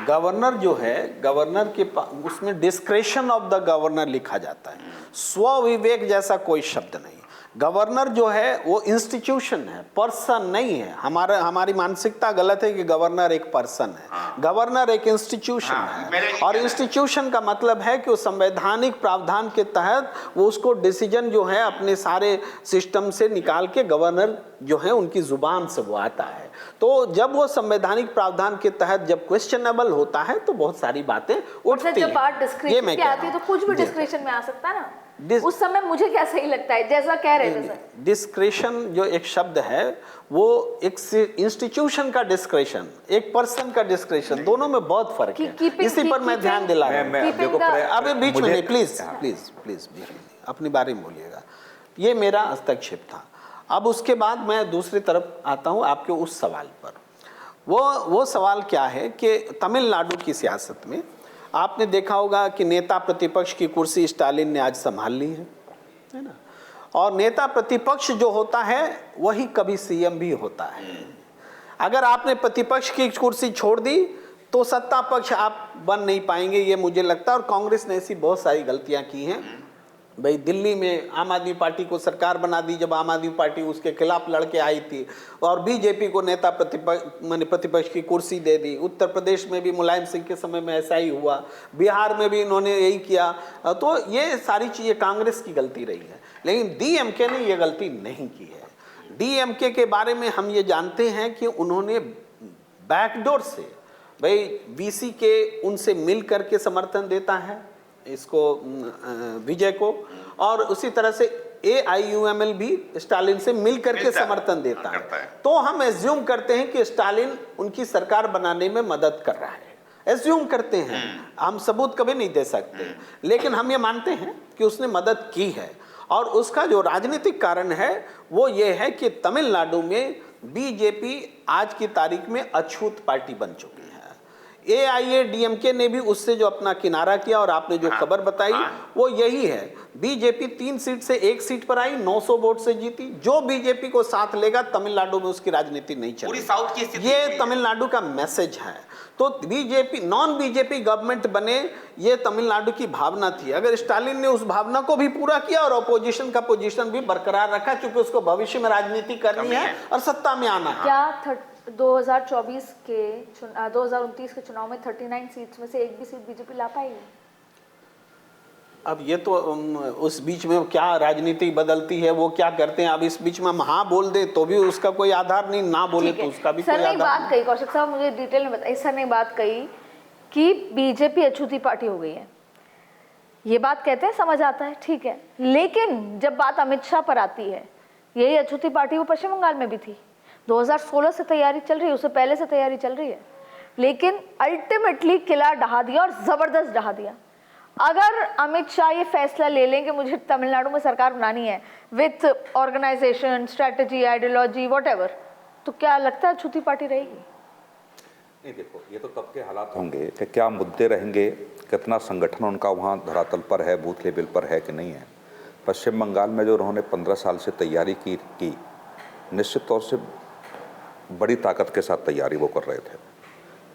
गवर्नर जो है, गवर्नर के उसमें डिस्क्रेशन ऑफ द गवर्नर लिखा जाता है, स्वविवेक जैसा कोई शब्द नहीं। गवर्नर जो है वो इंस्टीट्यूशन है, पर्सन नहीं है। हमारी मानसिकता गलत है कि गवर्नर एक पर्सन है। गवर्नर एक इंस्टीट्यूशन है, और इंस्टीट्यूशन का मतलब है कि वो संवैधानिक प्रावधान के तहत वो उसको डिसीजन जो है अपने सारे सिस्टम से निकाल के गवर्नर जो है उनकी जुबान से वो आता है। तो जब वो संवैधानिक प्रावधान के तहत जब क्वेश्चनएबल होता है तो बहुत सारी बातें उठती हैं। जब बात डिस्क्रिप्शन की आती है तो कुछ भी डिस्क्रिप्शन में आ सकता है ना। उस समय मुझे क्या सही लगता है, जैसा कह रहे थे सर, डिस्क्रेशन जो एक शब्द है वो एक इंस्टीट्यूशन का डिस्क्रेशन, एक पर्सन का डिस्क्रेशन, दोनों में बहुत फर्क है। इसी पर मैं ध्यान दिला रहा हूं। बीच में नहीं, प्लीज बीच में अपनी बारे में बोलिएगा। ये मेरा हस्तक्षेप था। अब उसके बाद मैं दूसरी तरफ आता हूं आपके उस सवाल पर। वो सवाल क्या है कि तमिलनाडु की सियासत में आपने देखा होगा कि नेता प्रतिपक्ष की कुर्सी स्टालिन ने आज संभाल ली है ना, और नेता प्रतिपक्ष जो होता है वही कभी सीएम भी होता है। अगर आपने प्रतिपक्ष की कुर्सी छोड़ दी तो सत्ता पक्ष आप बन नहीं पाएंगे, ये मुझे लगता है। और कांग्रेस ने ऐसी बहुत सारी गलतियां की हैं। भाई दिल्ली में आम आदमी पार्टी को सरकार बना दी जब आम आदमी पार्टी उसके खिलाफ लड़के आई थी, और बीजेपी को नेता प्रतिपक्ष की कुर्सी दे दी। उत्तर प्रदेश में भी मुलायम सिंह के समय में ऐसा ही हुआ, बिहार में भी इन्होंने यही किया। तो ये सारी चीज़ें कांग्रेस की गलती रही है, लेकिन डीएमके ने ये गलती नहीं की है। डीएमके के बारे में हम ये जानते हैं कि उन्होंने बैकडोर से भाई बीसी के उनसे मिल करके समर्थन देता है इसको, विजय को, और उसी तरह से AIUML भी स्टालिन से मिल करके समर्थन देता है। तो हम एज्यूम करते हैं कि स्टालिन उनकी सरकार बनाने में मदद कर रहा है, एज्यूम करते हैं। हम सबूत कभी नहीं दे सकते, लेकिन हम ये मानते हैं कि उसने मदद की है। और उसका जो राजनीतिक कारण है वो ये है कि तमिलनाडु में बीजेपी आज की तारीख में अछूत पार्टी बन चुकी है। AIADMK ने भी उससे जो अपना किनारा किया, और आपने जो खबर बताई वो यही है। बीजेपी 3 सीट से 1 सीट पर आई, 900 वोट से जीती। जो बीजेपी को साथ लेगा तमिलनाडु में उसकी राजनीति नहीं चलेगी। ये तमिलनाडु का मैसेज है। तो बीजेपी नॉन बीजेपी गवर्नमेंट बने, ये तमिलनाडु की भावना थी। अगर स्टालिन ने उस भावना को भी पूरा किया और अपोजिशन का पोजीशन भी बरकरार रखा, क्योंकि उसको भविष्य में राजनीति करनी है और सत्ता में आना है। क्या 2024 के 2029 के चुनाव में 39 सीट्स में से एक भी सीट बीजेपी ला पाएगी? अब ये तो उस बीच में क्या राजनीति बदलती है, वो क्या करते हैं। अब इस बीच में हम हाँ बोल दे तो भी उसका कोई आधार नहीं, ना बोले तो उसका भी कोई आधार नहीं। सर ने बात कही, कौशिक साहब मुझे डिटेल में बताइए, सर ने बात कही कि बीजेपी अछूती पार्टी हो गई है। ये बात कहते हैं, समझ आता है, ठीक है, लेकिन जब बात अमित शाह पर आती है, यही अछूती पार्टी वो पश्चिम बंगाल में भी थी। 2016 से तैयारी चल रही है, उससे पहले से तैयारी चल रही है, लेकिन अल्टीमेटली किला ढहा दिया और जबरदस्त ढहा दिया। अगर अमित शाह ये फैसला ले लें कि मुझे तमिलनाडु में सरकार बनानी है with organisation, strategy, ideology, whatever, तो क्या लगता है छूती पार्टी रहेगी? नहीं, देखो ये तो तब के हालात होंगे कि क्या मुद्दे रहेंगे, कितना संगठन उनका वहाँ धरातल पर है, बूथ लेवल पर है कि नहीं है। पश्चिम बंगाल में जो उन्होंने 15 साल से तैयारी की निश्चित तौर से बड़ी ताकत के साथ तैयारी वो कर रहे थे।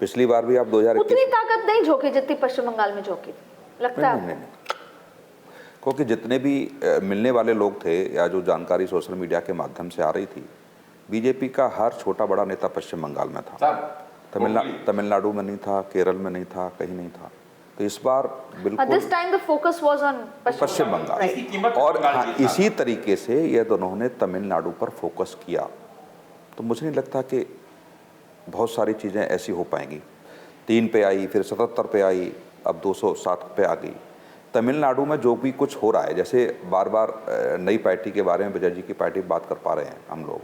पिछली बार भी आप 2021 उतनी ताकत नहीं झोंकी जितनी पश्चिम बंगाल में झोंकी लगता है। नहीं, क्योंकि जितने भी मिलने वाले लोग थे या जो जानकारी सोशल मीडिया के माध्यम से आ रही थी, बीजेपी का हर छोटा बड़ा नेता पश्चिम बंगाल में था। तमिलनाडु में नहीं था, केरल में नहीं था, कहीं नहीं था। तो इस बार बिल्कुल this time the focus was on Paschim Bangal. और हाँ, इसी तरीके से ये दोनों ने तमिलनाडु पर फोकस किया, तो मुझे नहीं लगता कि बहुत सारी चीज़ें ऐसी हो पाएंगी। 3 पे आई, फिर 77 पे आई, अब 207 पे आ गई। तमिलनाडु में जो भी कुछ हो रहा है, जैसे बार बार नई पार्टी के बारे में विजय जी की पार्टी बात कर पा रहे हैं हम लोग,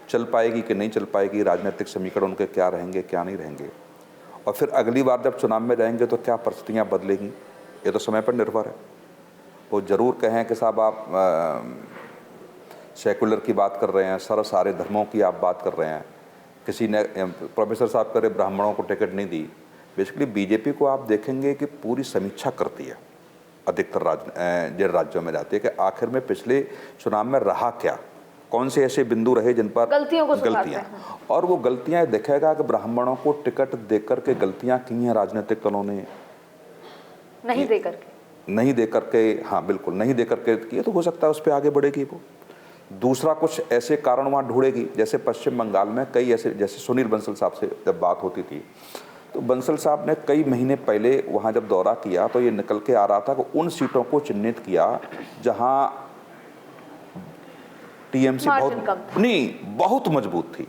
चल पाएगी कि नहीं चल पाएगी, राजनीतिक समीकरण उनके क्या रहेंगे क्या नहीं रहेंगे, और फिर अगली बार जब चुनाव में जाएंगे तो क्या परिस्थितियाँ बदलेगी, ये तो समय पर निर्भर है। वो ज़रूर कहें कि साहब आप सेकुलर की बात कर रहे हैं, सारे धर्मों की आप बात कर रहे हैं, किसी ने प्रोफेसर साहब करे ब्राह्मणों को टिकट नहीं दी। बेसिकली बीजेपी को आप देखेंगे कि पूरी समीक्षा करती है, अधिकतर जिन राज्यों में जाती है कि आखिर में पिछले चुनाव में रहा क्या, कौन से ऐसे बिंदु रहे जिन पर गलतियां, और वो गलतियां देखेगा कि ब्राह्मणों को टिकट देकर के गलतियां की हैं राजनीतिक दलों ने, नहीं दे करके, हाँ बिल्कुल नहीं दे करके किए, तो हो सकता है उस पर आगे बढ़ेगी वो। दूसरा कुछ ऐसे कारण वहाँ ढूंढेगी, जैसे पश्चिम बंगाल में कई ऐसे, जैसे सुनील बंसल साहब से जब बात होती थी तो बंसल साहब ने कई महीने पहले वहाँ जब दौरा किया तो ये निकल के आ रहा था कि उन सीटों को चिन्हित किया जहाँ टीएमसी बहुत मजबूत थी।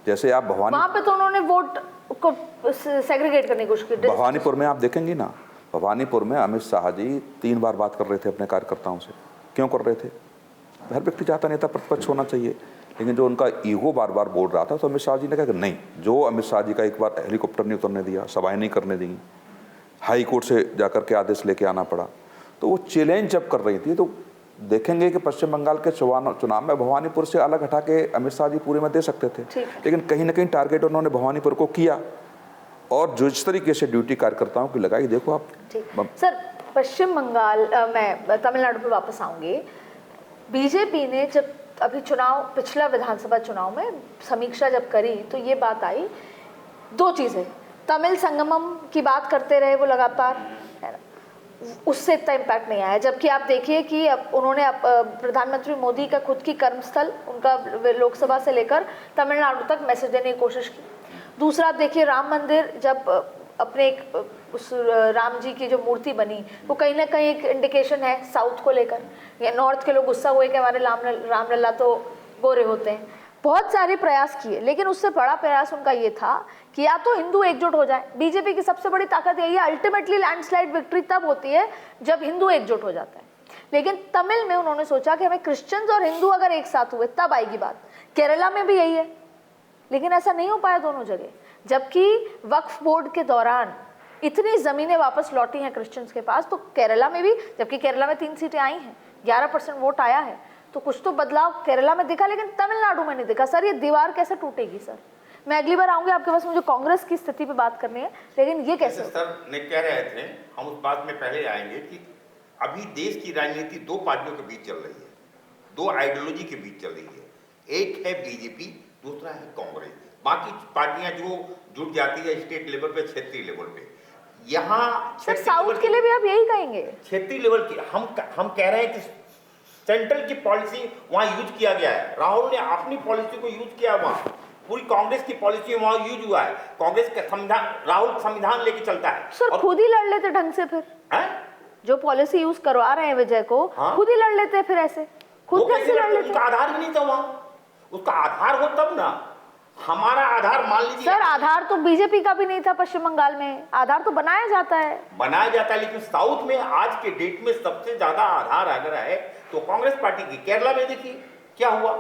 जैसे आप वहाँ पे तो उन्होंने वोट को सेग्रीगेट करने की कोशिश की। भवानीपुर में आप देखेंगे ना, भवानीपुर में अमित शाह जी 3 बार बात कर रहे थे अपने कार्यकर्ताओं से। क्यों कर रहे थे? हर व्यक्ति चाहता नेता प्रतिपक्ष होना चाहिए, लेकिन जो उनका ईगो बार बार बोल रहा था, तो अमित शाह जी ने कहा कि नहीं, जो अमित शाह जी का एक बार हेलीकॉप्टर नहीं उतरने दिया, सभाएं नहीं करने दी, हाई कोर्ट से जाकर के आदेश लेके आना पड़ा, तो वो चैलेंज जब कर रही थी, तो देखेंगे कि पश्चिम बंगाल के चुनाव में भवानीपुर से अलग हटा के अमित शाह जी पूरे में दे सकते थे, लेकिन कहीं ना कहीं टारगेट उन्होंने भवानीपुर को किया, और जिस तरीके से ड्यूटी कार्यकर्ताओं की लगाई, देखो आप। सर पश्चिम बंगाल, मैं तमिलनाडु पे वापस आऊंगी। बीजेपी ने जब अभी चुनाव, पिछला विधानसभा चुनाव में समीक्षा जब करी तो ये बात आई, 2 चीज़ें, तमिल संगमम की बात करते रहे वो लगातार, उससे इतना इम्पैक्ट नहीं आया। जबकि आप देखिए कि अब उन्होंने प्रधानमंत्री मोदी का खुद की कर्मस्थल, उनका लोकसभा से लेकर तमिलनाडु तक मैसेज देने की कोशिश की। दूसरा आप देखिए, राम मंदिर जब अपने एक उस राम जी की जो मूर्ति बनी, वो कहीं ना कहीं एक इंडिकेशन है साउथ को लेकर, या नॉर्थ के लोग गुस्सा हुए कि हमारे रामलला तो गोरे होते हैं। बहुत सारे प्रयास किए, लेकिन उससे बड़ा प्रयास उनका ये था कि या तो हिंदू एकजुट हो जाए। बीजेपी की सबसे बड़ी ताकत यही है, अल्टीमेटली लैंडस्लाइड विक्ट्री तब होती है जब हिंदू एकजुट हो जाता है। लेकिन तमिल में उन्होंने सोचा कि हमें क्रिश्चियंस और हिंदू अगर एक साथ हुए तब आएगी बात। केरला में भी यही है, लेकिन ऐसा नहीं हो पाया दोनों जगह। जबकि वक्फ बोर्ड के दौरान इतनी ज़मीनें वापस लौटी हैं क्रिश्चियंस के पास, तो केरला में भी, जबकि केरला में 3 सीटें आई हैं, 11% वोट आया है, तो कुछ तो बदलाव केरला में दिखा, लेकिन तमिलनाडु में नहीं दिखा। सर ये दीवार कैसे टूटेगी? सर मैं अगली बार आऊंगी आपके पास, मुझे कांग्रेस की स्थिति पे बात करनी है, लेकिन ये कैसे? सर ने कह रहे थे, हम उस बात में पहले आएंगे कि अभी देश की राजनीति 2 पार्टियों के बीच चल रही है, 2 आइडियोलॉजी के बीच चल रही है। एक है बीजेपी, दूसरा है कांग्रेस। बाकी पार्टियां जो जुट जाती है स्टेट लेवल पे, क्षेत्रीय लेवल पे। यहाँ सर साउथ के लिए भी आप यही कहेंगे? क्षेत्रीय लेवल की हम कह रहे हैं कि सेंट्रल की पॉलिसी वहां यूज किया गया है। राहुल ने अपनी पॉलिसी को यूज किया, वहां पूरी कांग्रेस की पॉलिसी वहां यूज हुआ है। कांग्रेस का संविधान, राहुल संविधान लेके चलता है। सर खुद ही लड़ लेते ढंग से फिर है? जो पॉलिसी यूज करवा रहे हैं विजय को, खुद ही लड़ लेते फिर ऐसे, खुद कैसे लड़ लेते? उसका आधार भी नहीं था वहां, उसका आधार हो तब ना। हमारा आधार मान लीजिए सर, आधार तो बीजेपी का भी नहीं था पश्चिम बंगाल में, आधार तो बनाया जाता है। बनाया जाता है, लेकिन साउथ में आज के डेट में सबसे ज्यादा आधार अगर है तो कांग्रेस पार्टी की। केरला में देखिए क्या हुआ,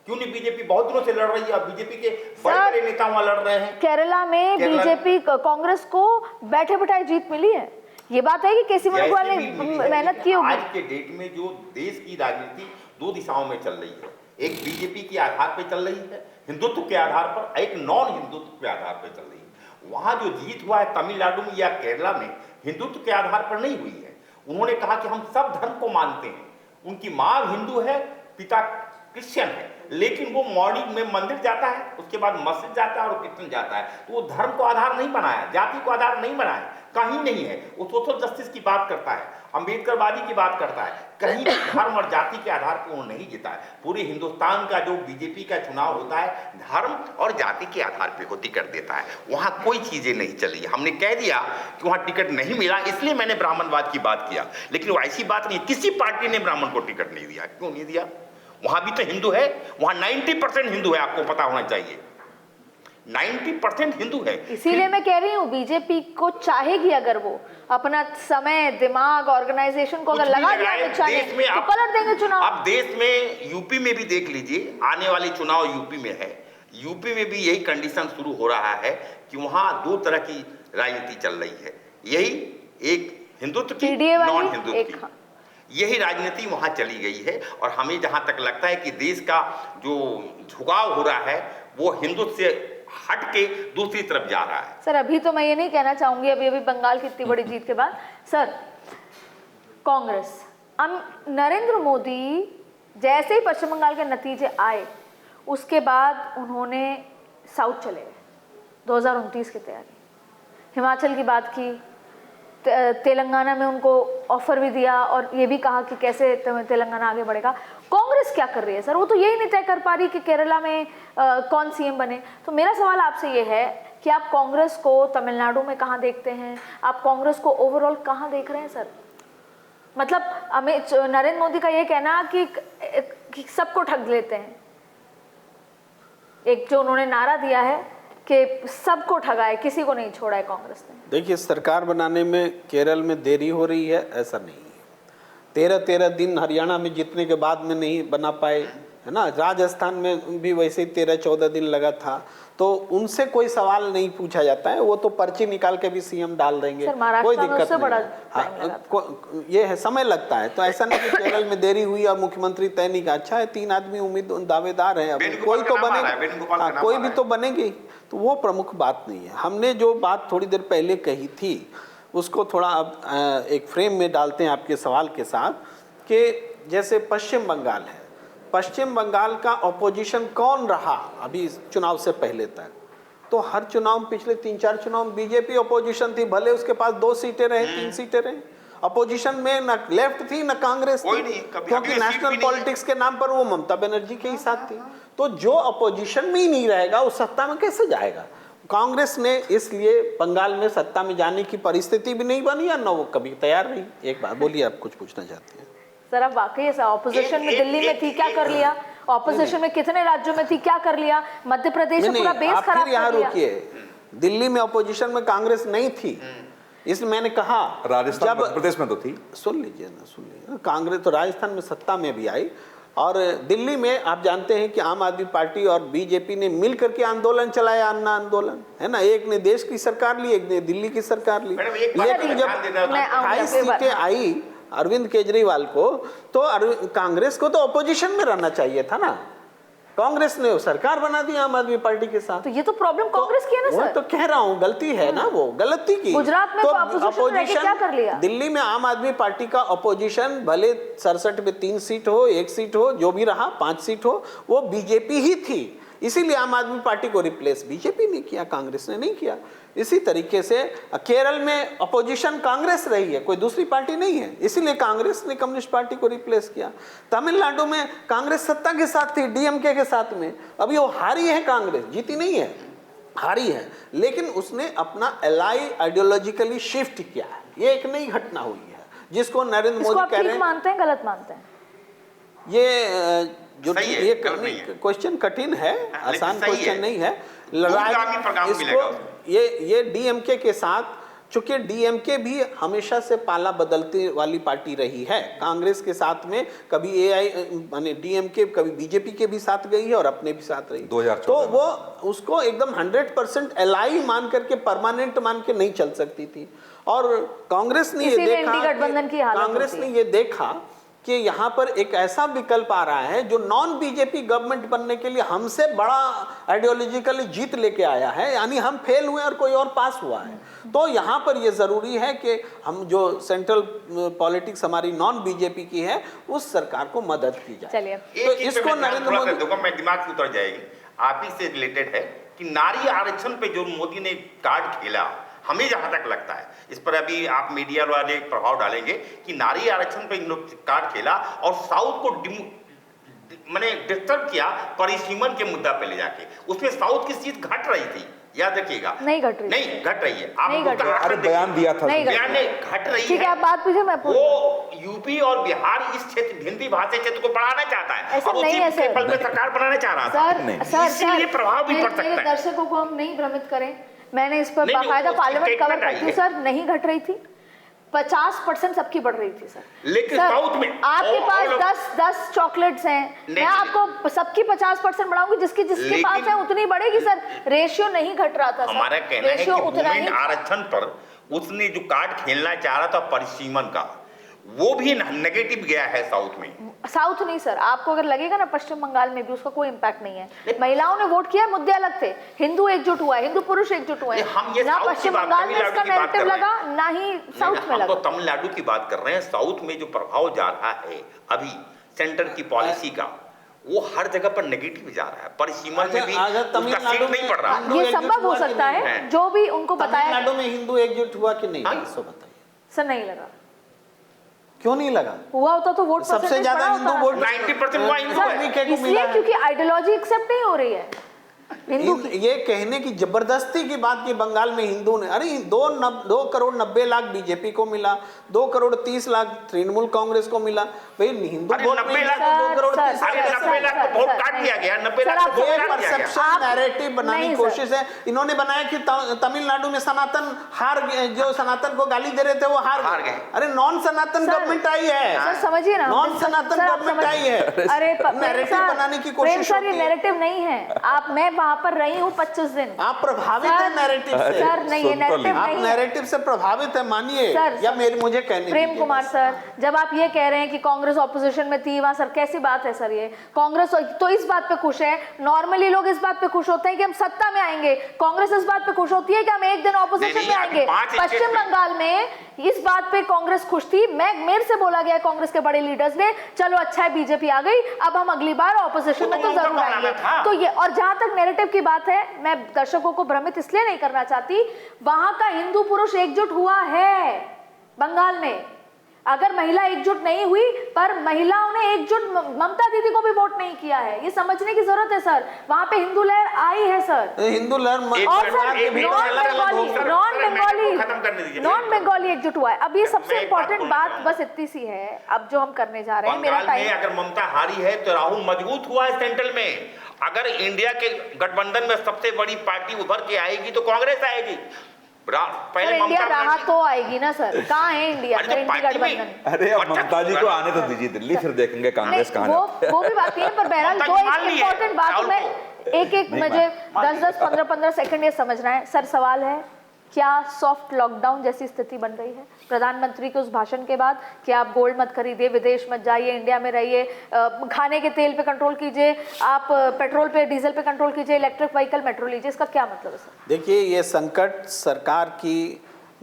क्यों नहीं बीजेपी बहुत दिनों से लड़ रही है, बीजेपी के बड़े नेता वहां लड़ रहे हैं। केरला में बीजेपी कांग्रेस को बैठे बिठाए जीत मिली है। ये बात है कि केसी वेणुगोपाल ने मेहनत की होगी। आज के डेट में जो देश की राजनीति दो दिशाओं में चल रही है, एक बीजेपी के आधार पर चल रही है हिंदुत्व के आधार पर, एक नॉन हिंदुत्व के आधार पर चल रही है। वहां जो जीत हुआ है तमिलनाडु में या केरला में, हिंदुत्व के आधार पर नहीं हुई है। उन्होंने कहा कि हम सब धर्म को मानते हैं, उनकी माँ हिंदू है, पिता क्रिश्चियन है, लेकिन वो मॉर्निंग में मंदिर जाता है, उसके बाद मस्जिद जाता है और कीर्तन जाता है। तो वो धर्म को आधार नहीं बनाया, जाति को आधार नहीं बनाया, कहीं नहीं है। वो सोशल जस्टिस की बात करता है, अंबेडकरवादी की बात करता है, कहीं धर्म और जाति के आधार पर वो नहीं जीता है। पूरे हिंदुस्तान का जो बीजेपी का चुनाव होता है धर्म और जाति के आधार पर वो टिकट देता है। वहां कोई चीजें नहीं चली। हमने कह दिया कि वहां टिकट नहीं मिला, इसलिए मैंने ब्राह्मणवाद की बात किया, लेकिन वो ऐसी बात नहीं, किसी पार्टी ने ब्राह्मण को टिकट नहीं दिया। क्यों नहीं दिया? वहां भी तो हिंदू है, वहां 90% हिंदू है, आपको पता होना चाहिए 90% हिंदू है। इसीलिए मैं कह रही हूँ बीजेपी को चाहेगी अगर वो अपना समय, दिमाग, ऑर्गेनाइजेशन को अगर लगा दिया देश में तो पलट देंगे चुनाव। अब देश में यूपी में भी देख लीजिए, आने वाले चुनाव यूपी में है, यूपी में भी यही कंडीशन शुरू हो रहा है कि वहां दो तरह की राजनीति चल रही है, यही एक हिंदुत्व की, नॉन हिंदुत्व की, यही राजनीति वहां चली गई है। और हमें जहां तक लगता है कि देश का जो झुकाव हो रहा है वो हिंदुत्व से हट के दूसरी तरफ जा रहा है। सर अभी तो मैं ये नहीं कहना चाहूंगी, अभी बंगाल की इतनी बड़ी जीत के बाद सर कांग्रेस, नरेंद्र मोदी जैसे ही पश्चिम बंगाल के नतीजे आए उसके बाद उन्होंने साउथ चले गए 2029 की तैयारी, हिमाचल की बात की, तेलंगाना में उनको ऑफर भी दिया और ये भी कहा कि कैसे तेलंगाना आगे बढ़ेगा। कांग्रेस क्या कर रही है सर? वो तो यही नहीं तय कर पा रही कि केरला में कौन सीएम बने। तो मेरा सवाल आपसे ये है कि आप कांग्रेस को तमिलनाडु में कहाँ देखते हैं, आप कांग्रेस को ओवरऑल कहाँ देख रहे हैं सर? मतलब नरेंद्र मोदी का ये कहना कि सबको ठग लेते हैं, एक जो उन्होंने नारा दिया है कि सबको ठगा है, किसी को नहीं छोड़ा है कांग्रेस ने। देखिए, सरकार बनाने में केरल में देरी हो रही है ऐसा नहीं है। 13 दिन हरियाणा में जीतने के बाद में नहीं बना पाए, है ना। राजस्थान में भी वैसे ही 13-14 दिन लगा था। तो उनसे कोई सवाल नहीं पूछा जाता है, वो तो पर्ची निकाल के भी सीएम डाल देंगे, कोई दिक्कत नहीं है। हाँ, ये है, समय लगता है। तो ऐसा नहीं कि केरल में देरी हुई और मुख्यमंत्री तय नहीं का। अच्छा है, 3 आदमी उम्मीद दावेदार हैं, अब कोई तो बनेगा, कोई भी तो बनेगी, तो वो प्रमुख बात नहीं है। हमने जो बात थोड़ी देर पहले कही थी उसको थोड़ा अब एक फ्रेम में डालते हैं आपके सवाल के साथ, कि जैसे पश्चिम बंगाल है, पश्चिम बंगाल का अपोजिशन कौन रहा अभी चुनाव से पहले तक? तो हर चुनाव, पिछले 3-4 चुनाव बीजेपी अपोजिशन थी, भले उसके पास 2 सीटें रहे, 3 सीटें रहे। अपोजिशन में न लेफ्ट थी न कांग्रेस थी, क्योंकि नेशनल पॉलिटिक्स के नाम पर वो ममता बनर्जी के ही साथ थी। तो जो अपोजिशन में ही नहीं रहेगा वो सत्ता में कैसे जाएगा? कांग्रेस ने इसलिए बंगाल में सत्ता में जाने की परिस्थिति भी नहीं बनी, या न वो कभी तैयार रही। एक बात बोलिए, आप कुछ पूछना चाहते हैं? सर अब वाकई ऐसा ऑपोजिशन में दिल्ली में थी, क्या कर लिया? ऑपोजिशन में कितने राज्यों में थी, क्या कर लिया? मध्य प्रदेश में पूरा बेस खराब कर दिया। यहाँ रुकिए, दिल्ली में ऑपोजिशन में कांग्रेस नहीं थी, इसलिए मैंने कहा। राजस्थान, मध्य प्रदेश में तो थी। सुन लीजिए ना, सुन लीजिए। कांग्रेस तो राजस्थान में सत्ता में भी आई, और दिल्ली में आप जानते हैं कि आम आदमी पार्टी और बीजेपी ने मिलकर के आंदोलन चलाया, अन्ना आंदोलन, है ना। एक ने देश की सरकार ली, एक ने दिल्ली की सरकार ली। लेकिन जब 28 सीटें आई अरविंद केजरीवाल को, तो कांग्रेस को तो ऑपोजिशन में रहना चाहिए था ना। कांग्रेस ने सरकार बना दी आम आदमी पार्टी के साथ। तो ये तो प्रॉब्लम कांग्रेस की है ना सर। तो कह रहा हूँ, गलती है ना, वो गलती की। गुजरात में तो अपोजिशन क्या कर लिया? दिल्ली में आम आदमी पार्टी का अपोजिशन भले 67 में 3 सीट हो, 1 सीट हो, जो भी रहा, 5 सीट हो, वो बीजेपी ही थी। इसीलिए आम आदमी पार्टी को रिप्लेस बीजेपी ने किया, कांग्रेस ने नहीं किया। इसी तरीके से केरल में अपोजिशन कांग्रेस रही है, कोई दूसरी पार्टी नहीं है, इसीलिए कांग्रेस ने कम्युनिस्ट पार्टी को रिप्लेस किया। तमिलनाडु में कांग्रेस सत्ता के साथ थी, डीएमके के साथ में, अभी वो हारी है, कांग्रेस जीती नहीं है, हारी है, लेकिन उसने अपना एलाई आइडियोलॉजिकली शिफ्ट किया है। ये एक नई घटना हुई है जिसको नरेंद्र मोदी कह रहे हैं। मानते हैं गलत मानते हैं? ये जो ये क्वेश्चन कठिन है, आसान क्वेश्चन नहीं है। इसको ये डीएमके के साथ, चूंकि डीएमके भी हमेशा से पाला बदलते वाली पार्टी रही है, कांग्रेस के साथ में कभी माने डीएमके कभी बीजेपी के भी साथ गई है और अपने भी साथ रही, तो वो उसको एकदम 100% एलाई मान करके, परमानेंट मान के नहीं चल सकती थी। और कांग्रेस ने ये देखा कि यहाँ पर एक ऐसा विकल्प आ रहा है जो नॉन बीजेपी गवर्नमेंट बनने के लिए हमसे बड़ा आइडियोलॉजिकली जीत लेके आया है, यानी हम फेल हुए और कोई और पास हुआ है। तो यहाँ पर ये जरूरी है कि हम जो सेंट्रल पॉलिटिक्स हमारी नॉन बीजेपी की है, उस सरकार को मदद की जाए। चलिए, तो इसको नरेंद्र मोदी, देखो मैं दिमाग से उतर जाएगी, आप ही से रिलेटेड है कि नारी आरक्षण पे जो मोदी ने कार्ड खेला, हमें जहां तक लगता है, इस पर अभी आप मीडिया वाले प्रभाव डालेंगे कि नारी आरक्षण पे इन लोग कार्ड खेला और साउथ को मैंने डिस्टर्ब किया परिसीमन के मुद्दा पे ले जाके। उसमें साउथ की सीट घट रही थी, याद रखिएगा। नहीं घट रही, नहीं घट रही है। आप बयान दिया था, बयान घट रही है। ठीक है, आप बात पूछिए, मैं वो यूपी और बिहार इस क्षेत्र, हिंदी भाषी क्षेत्र को बढ़ाना चाहता है, ऐसा और नहीं है सर, पल में सरकार बनाना चाह रहा था। सर, प्रभाव भी पड़ सकता है। दर्शकों को हम नहीं भ्रमित करें, मैंने इस पर बाकायदा पार्लियामेंट कवर करती हूँ सर, नहीं घट रही थी, 50% सबकी बढ़ रही थी सर। लेकिन साउथ में आपके पास 10 चॉकलेट्स हैं, मैं आपको सबकी 50% बढ़ाऊंगी, जिसके पास है उतनी बढ़ेगी सर। रेशियो नहीं घट रहा था। हमारा कहना है कि वुमेन आरक्षण पर उसने जो कार्ड खेलना चाह रहा था परिसीमन का, वो भी नेगेटिव गया है साउथ में। साउथ नहीं सर, आपको अगर लगेगा ना पश्चिम बंगाल में भी उसका कोई इम्पैक्ट नहीं है। महिलाओं ने वोट किया, मुद्दे अलग थे, हिंदू एकजुट हुआ है, हिंदू पुरुष एकजुट हुए हैं, ना पश्चिम बंगाल में इसका नैरेटिव लगा, ना ही साउथ में लगा। तो तमिलनाडु की बात कर रहे हैं। साउथ में जो प्रभाव जा रहा है अभी सेंटर की पॉलिसी का, वो हर जगह पर नेगेटिव जा रहा है। परिसीमन में भी उसका सीट नहीं पड़ रहा। ये संभव हो सकता है, जो भी उनको बताया। तमिलनाडु में हिंदू एकजुट हुआ कि नहीं, बताइए सर। नहीं लगा। क्यों नहीं लगा? हुआ होता तो वोट सबसे ज्यादा हिंदू वोट 90% हुआ हिंदू है। इसलिए क्योंकि आइडियोलॉजी एक्सेप्ट नहीं हो रही है हिंदू की। ये कहने की जबरदस्ती की बात कि बंगाल में हिंदू ने, अरे 2 करोड़ 90 लाख बीजेपी को मिला, 2 करोड़ 30 लाख तृणमूल कांग्रेस को मिला, भाई हिंदू वोट 90 लाख 2 करोड़ 90 लाख को वोट काट दिया गया। 90 लाख को वोट काट दिया गया। नैरेटिव बनाने की कोशिश है इन्होंने बनाया कि तमिलनाडु में सनातन जो सनातन को गाली दे रहे थे वो हार गए। अरे नॉन सनातन गवर्नमेंट आई है, समझिए ना, नॉन सनातन गवर्नमेंट आई है। अरे नैरेटिव बनाने की कोशिश सर, ये नैरेटिव नहीं है। आप, मैं वहां पर रही हूँ 25 दिन। आप प्रभावित हैं नैरेटिव से? सर नहीं, ये नैरेटिव आप नैरेटिव से प्रभावित है, मानिए, या मुझे कहने प्रेम कुमार सर, जब आप ये कह रहे हैं कि कांग्रेस ऑपोजिशन में थी वहां, सर कैसी बात है सर? ये कांग्रेस तो इस बात पे खुश है, नॉर्मली लोग इस बात पे खुश होते हैं कि हम सत्ता में आएंगे, कांग्रेस इस बात पे खुश होती है कि हम एक दिन ऑपोजिशन में आएंगे। पश्चिम बंगाल में इस बात पे कांग्रेस खुश थी। मेरे से बोला गया कांग्रेस के बड़े लीडर्स ने, चलो अच्छा है बीजेपी आ गई, अब हम अगली बार ऑपोजिशन में तो जरूर आएंगे। तो ये, और जहां तक नैरेटिव की बात है, मैं दर्शकों को भ्रमित इसलिए नहीं करना चाहती, वहां का हिंदू पुरुष एकजुट हुआ है बंगाल में। अगर महिला एकजुट नहीं हुई, पर महिलाओं ने एकजुट ममता दीदी को भी वोट नहीं किया है, ये समझने की जरूरत है सर। वहां पे हिंदू लहर आई है सर, हिंदू लहर, और सर नॉन बंगाली एकजुट हुआ है। अब ये सबसे इंपॉर्टेंट बात बस इतनी सी है, अब जो हम करने जा रहे हैं, मेरा टाइम। अगर ममता हारी है तो राहुल मजबूत हुआ है सेंट्रल में। अगर इंडिया के गठबंधन में सबसे बड़ी पार्टी उभर के आएगी तो कांग्रेस आएगी। पहले इंडिया रहा तो आएगी ना सर, कहाँ है इंडिया गठबंधन? अरे अब ममता जी को आने तो दीजिए दिल्ली, फिर देखेंगे कांग्रेस कहाँ जाती है। वो भी बात नहीं है, पर बहरहाल दो एक इम्पोर्टेंट बात में एक मुझे 10-10 15-15 सेकंड ये समझना है सर। सवाल है, क्या सॉफ्ट लॉकडाउन जैसी स्थिति बन रही है प्रधानमंत्री के उस भाषण के बाद कि आप गोल्ड मत खरीदिए, विदेश मत जाइए, इंडिया में रहिए, खाने के तेल पे कंट्रोल कीजिए, आप पेट्रोल पे डीजल पे कंट्रोल कीजिए, इलेक्ट्रिक व्हीकल मेट्रो लीजिए, इसका क्या मतलब है सर? देखिए, ये संकट सरकार की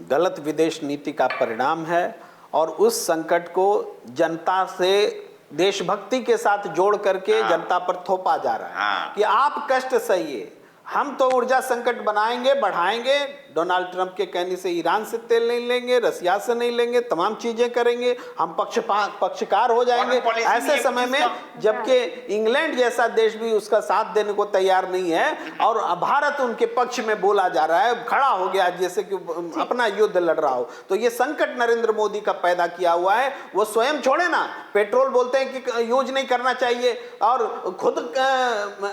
गलत विदेश नीति का परिणाम है और उस संकट को जनता से देशभक्ति के साथ जोड़ करके जनता पर थोपा जा रहा है हाँ। कि आप कष्ट सहिए, हम तो ऊर्जा संकट बनाएंगे, बढ़ाएंगे, डोनाल्ड ट्रंप के कहने से ईरान से तेल नहीं लेंगे, रसिया से नहीं लेंगे, तमाम चीजें करेंगे, हम पक्षकार हो जाएंगे। ऐसे समय में जबकि इंग्लैंड जैसा देश भी उसका साथ देने को तैयार नहीं है और भारत उनके पक्ष में बोला जा रहा है, खड़ा हो गया जैसे कि अपना युद्ध लड़ रहा हो। तो ये संकट नरेंद्र मोदी का पैदा किया हुआ है। वो स्वयं छोड़े ना, पेट्रोल बोलते हैं कि यूज नहीं करना चाहिए और खुद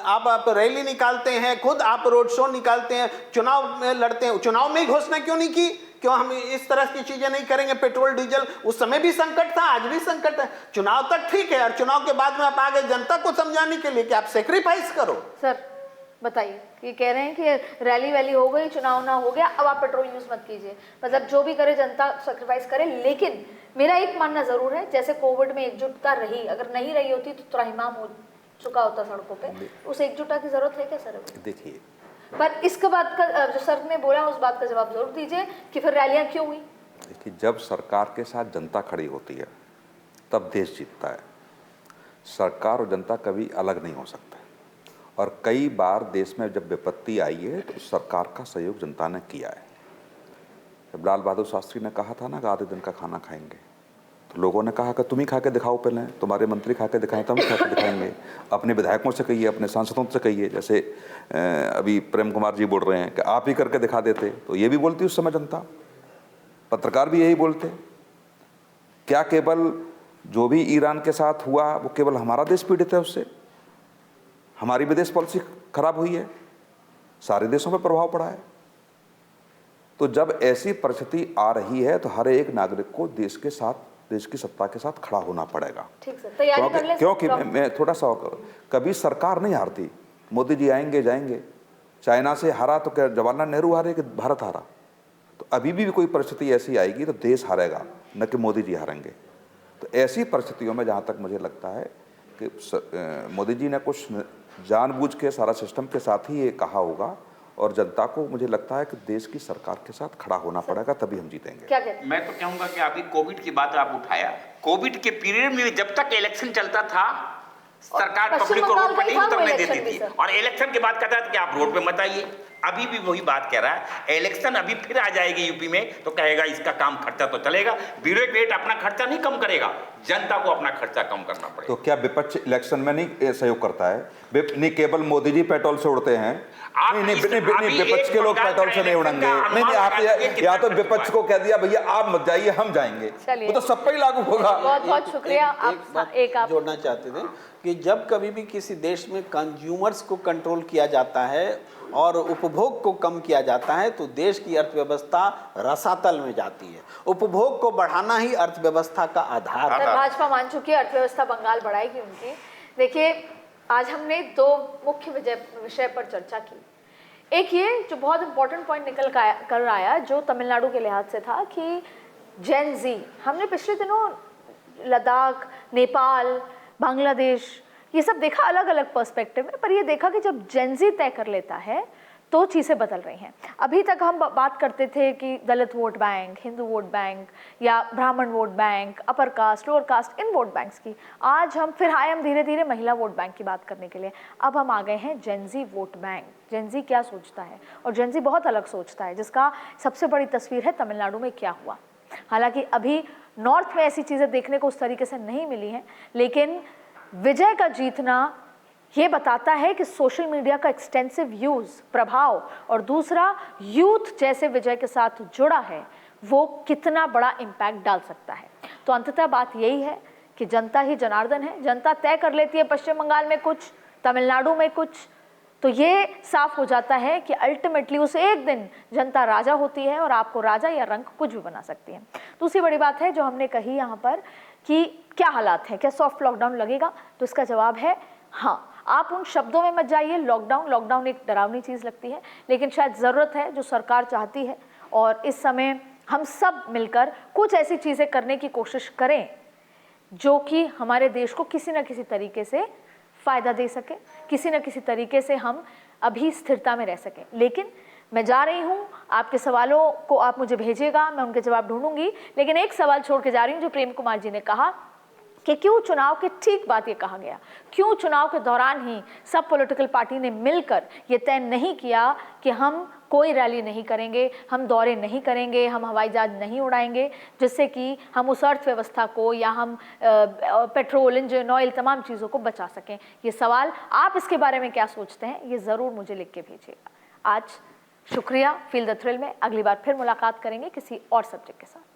आप रैली निकालते हैं, खुद आप रोड शो निकालते हैं, चुनाव में लड़ते हैं। चुनाव में ही घोषणा क्यों नहीं की? क्यों हम इस तरह की चीजें नहीं करेंगे? पेट्रोल डीजल उस समय भी संकट था, आज भी संकट है। चुनाव तक ठीक है और चुनाव के बाद में आप आगे जनता को समझाने के लिए कि आप सेक्रीफाइस करो। सर बताइए, ये कह रहे हैं कि रैली वैली हो गई, चुनाव ना हो गया, अब आप पेट्रोल यूज मत कीजिए, मतलब जो भी करे जनता सेक्रीफाइस करे। लेकिन मेरा एक मानना जरूर है, जैसे कोविड में एकजुटता रही, अगर नहीं रही होती तो त्राहिमाम हो चुका होता सड़कों पे, उस एकजुटता की जरूरत है क्या सर? देखिए, पर इसके बाद का जो सर ने बोला उस बात का जवाब जरूर दीजिए कि फिर रैलियां क्यों हुई? देखिए, जब सरकार के साथ जनता खड़ी होती है तब देश जीतता है। सरकार और जनता कभी अलग नहीं हो सकते और कई बार देश में जब विपत्ति आई है तो सरकार का सहयोग जनता ने किया है। जब लाल बहादुर शास्त्री ने कहा था ना कि आधे दिन का खाना खाएंगे, तो लोगों ने कहा कि तुम ही खा के दिखाओ, पहले तुम्हारे मंत्री खा के दिखाएं तो हम खा के दिखाएंगे। अपने विधायकों से कहिए, अपने सांसदों से कहिए, जैसे अभी प्रेम कुमार जी बोल रहे हैं कि आप ही करके दिखा देते, तो ये भी बोलती उस समय जनता, पत्रकार भी यही बोलते। क्या केवल जो भी ईरान के साथ हुआ वो केवल हमारा देश पीड़ित है उससे? हमारी विदेश पॉलिसी खराब हुई है, सारे देशों पर प्रभाव पड़ा है। तो जब ऐसी परिस्थिति आ रही है तो हर एक नागरिक को देश के साथ, देश की सत्ता के साथ खड़ा होना पड़ेगा। ठीक सर, तैयारी कर लें। क्योंकि मैं थोड़ा सा, कभी सरकार नहीं हारती, मोदी जी आएंगे जाएंगे। चाइना से हारा तो क्या जवाहरलाल नेहरू हारे कि भारत हारा? तो अभी भी कोई परिस्थिति ऐसी आएगी तो देश हारेगा, न कि मोदी जी हारेंगे। तो ऐसी परिस्थितियों में जहाँ तक मुझे लगता है कि मोदी जी ने कुछ जानबूझ के सारा सिस्टम के साथ ही ये कहा होगा और जनता को मुझे लगता है कि देश की सरकार के साथ खड़ा होना पड़ेगा, तभी हम जीतेंगे। क्या कहते हैं? मैं तो कहूंगा कि अभी कोविड की बात आप उठाया, कोविड के पीरियड में जब तक इलेक्शन चलता था सरकार पब्लिक को रोड पर नहीं उतरने देती थी और इलेक्शन के बाद कहता था कि आप रोड पे मत आइए। अभी भी वही बात कह रहा है, इलेक्शन अभी फिर आ जाएगी यूपी में तो कहेगा इसका काम खर्चा तो चलेगा। ब्यूरोक्रेट अपना खर्चा नहीं कम करेगा, जनता को अपना खर्चा कम करना पड़ेगा। तो क्या विपक्ष इलेक्शन में नहीं सहयोग करता है? नहीं, केवल मोदी जी पेट्रोल से उड़ते हैं? नहीं, विपक्ष के लोग पेट्रोल से नहीं उड़ेंगे। नहीं, आप या तो विपक्ष को कह दिया भैया आप मत जाइए, हम जाएंगे, वो तो सब पे ही लागू होगा। बहुत बहुत शुक्रिया। एक आप जोड़ना चाहते थे कि जब कभी भी किसी देश में कंज्यूमर्स को कंट्रोल किया जाता है और उपभोग को कम किया जाता है तो देश की अर्थव्यवस्था रसातल में जाती है। उपभोग को बढ़ाना ही अर्थव्यवस्था का आधार है। भाजपा मान चुकी है अर्थव्यवस्था बंगाल बढ़ाएगी उनकी। देखिए, आज हमने दो मुख्य विषय पर चर्चा की। एक ये जो बहुत इंपॉर्टेंट पॉइंट निकल कर आया जो तमिलनाडु के लिहाज से था कि जेन जी, हमने पिछले दिनों लद्दाख, नेपाल, बांग्लादेश ये सब देखा अलग अलग पर्सपेक्टिव में, पर ये देखा कि जब जेन जी तय कर लेता है तो चीज़ें बदल रही हैं। अभी तक हम बात करते थे कि Dalit vote bank, Hindu vote bank या Brahmin vote bank, upper caste, lower caste, इन वोट बैंक्स की। आज हम फिर आए हम धीरे धीरे महिला वोट बैंक की बात करने के लिए। अब हम आ गए हैं जेन जी वोट बैंक। जेन जी क्या सोचता है, और जेन जी बहुत अलग सोचता है, जिसका सबसे बड़ी तस्वीर है तमिलनाडु में क्या हुआ। हालांकि अभी नॉर्थ में ऐसी चीज़ें देखने को उस तरीके से नहीं मिली हैं, लेकिन विजय का जीतना ये बताता है कि सोशल मीडिया का एक्सटेंसिव यूज़, प्रभाव, और दूसरा यूथ जैसे विजय के साथ जुड़ा है, वो कितना बड़ा इम्पैक्ट डाल सकता है। तो अंततः बात यही है कि जनता ही जनार्दन है। जनता तय कर लेती है पश्चिम बंगाल में कुछ, तमिलनाडु में कुछ, तो ये साफ हो जाता है कि अल्टीमेटली उस एक दिन जनता राजा होती है और आपको राजा या रंक कुछ भी बना सकती है। दूसरी बड़ी बात है जो हमने कही यहाँ पर कि क्या हालात हैं, क्या सॉफ्ट लॉकडाउन लगेगा, तो इसका जवाब है हाँ। आप उन शब्दों में मत जाइए, लॉकडाउन एक डरावनी चीज़ लगती है, लेकिन शायद ज़रूरत है जो सरकार चाहती है। और इस समय हम सब मिलकर कुछ ऐसी चीज़ें करने की कोशिश करें जो कि हमारे देश को किसी न किसी तरीके से फ़ायदा दे सके, किसी न किसी तरीके से हम अभी स्थिरता में रह सकें। लेकिन मैं जा रही हूँ, आपके सवालों को आप मुझे भेजिएगा, मैं उनके जवाब ढूंढूंगी, लेकिन एक सवाल छोड़ के जा रही हूँ जो प्रेम कुमार जी ने कहा कि क्यों चुनाव के ठीक बाद ये कहा गया, क्यों चुनाव के दौरान ही सब पॉलिटिकल पार्टी ने मिलकर ये तय नहीं किया कि हम कोई रैली नहीं करेंगे, हम दौरे नहीं करेंगे, हम हवाई जहाज नहीं उड़ाएंगे, जिससे कि हम उस अर्थव्यवस्था को या हम पेट्रोल, इंजन ऑयल, तमाम चीज़ों को बचा सकें। ये सवाल, आप इसके बारे में क्या सोचते हैं, ये ज़रूर मुझे लिख के भेजिएगा। आज शुक्रिया। फील द थ्रिल में अगली बार फिर मुलाकात करेंगे किसी और सब्जेक्ट के साथ।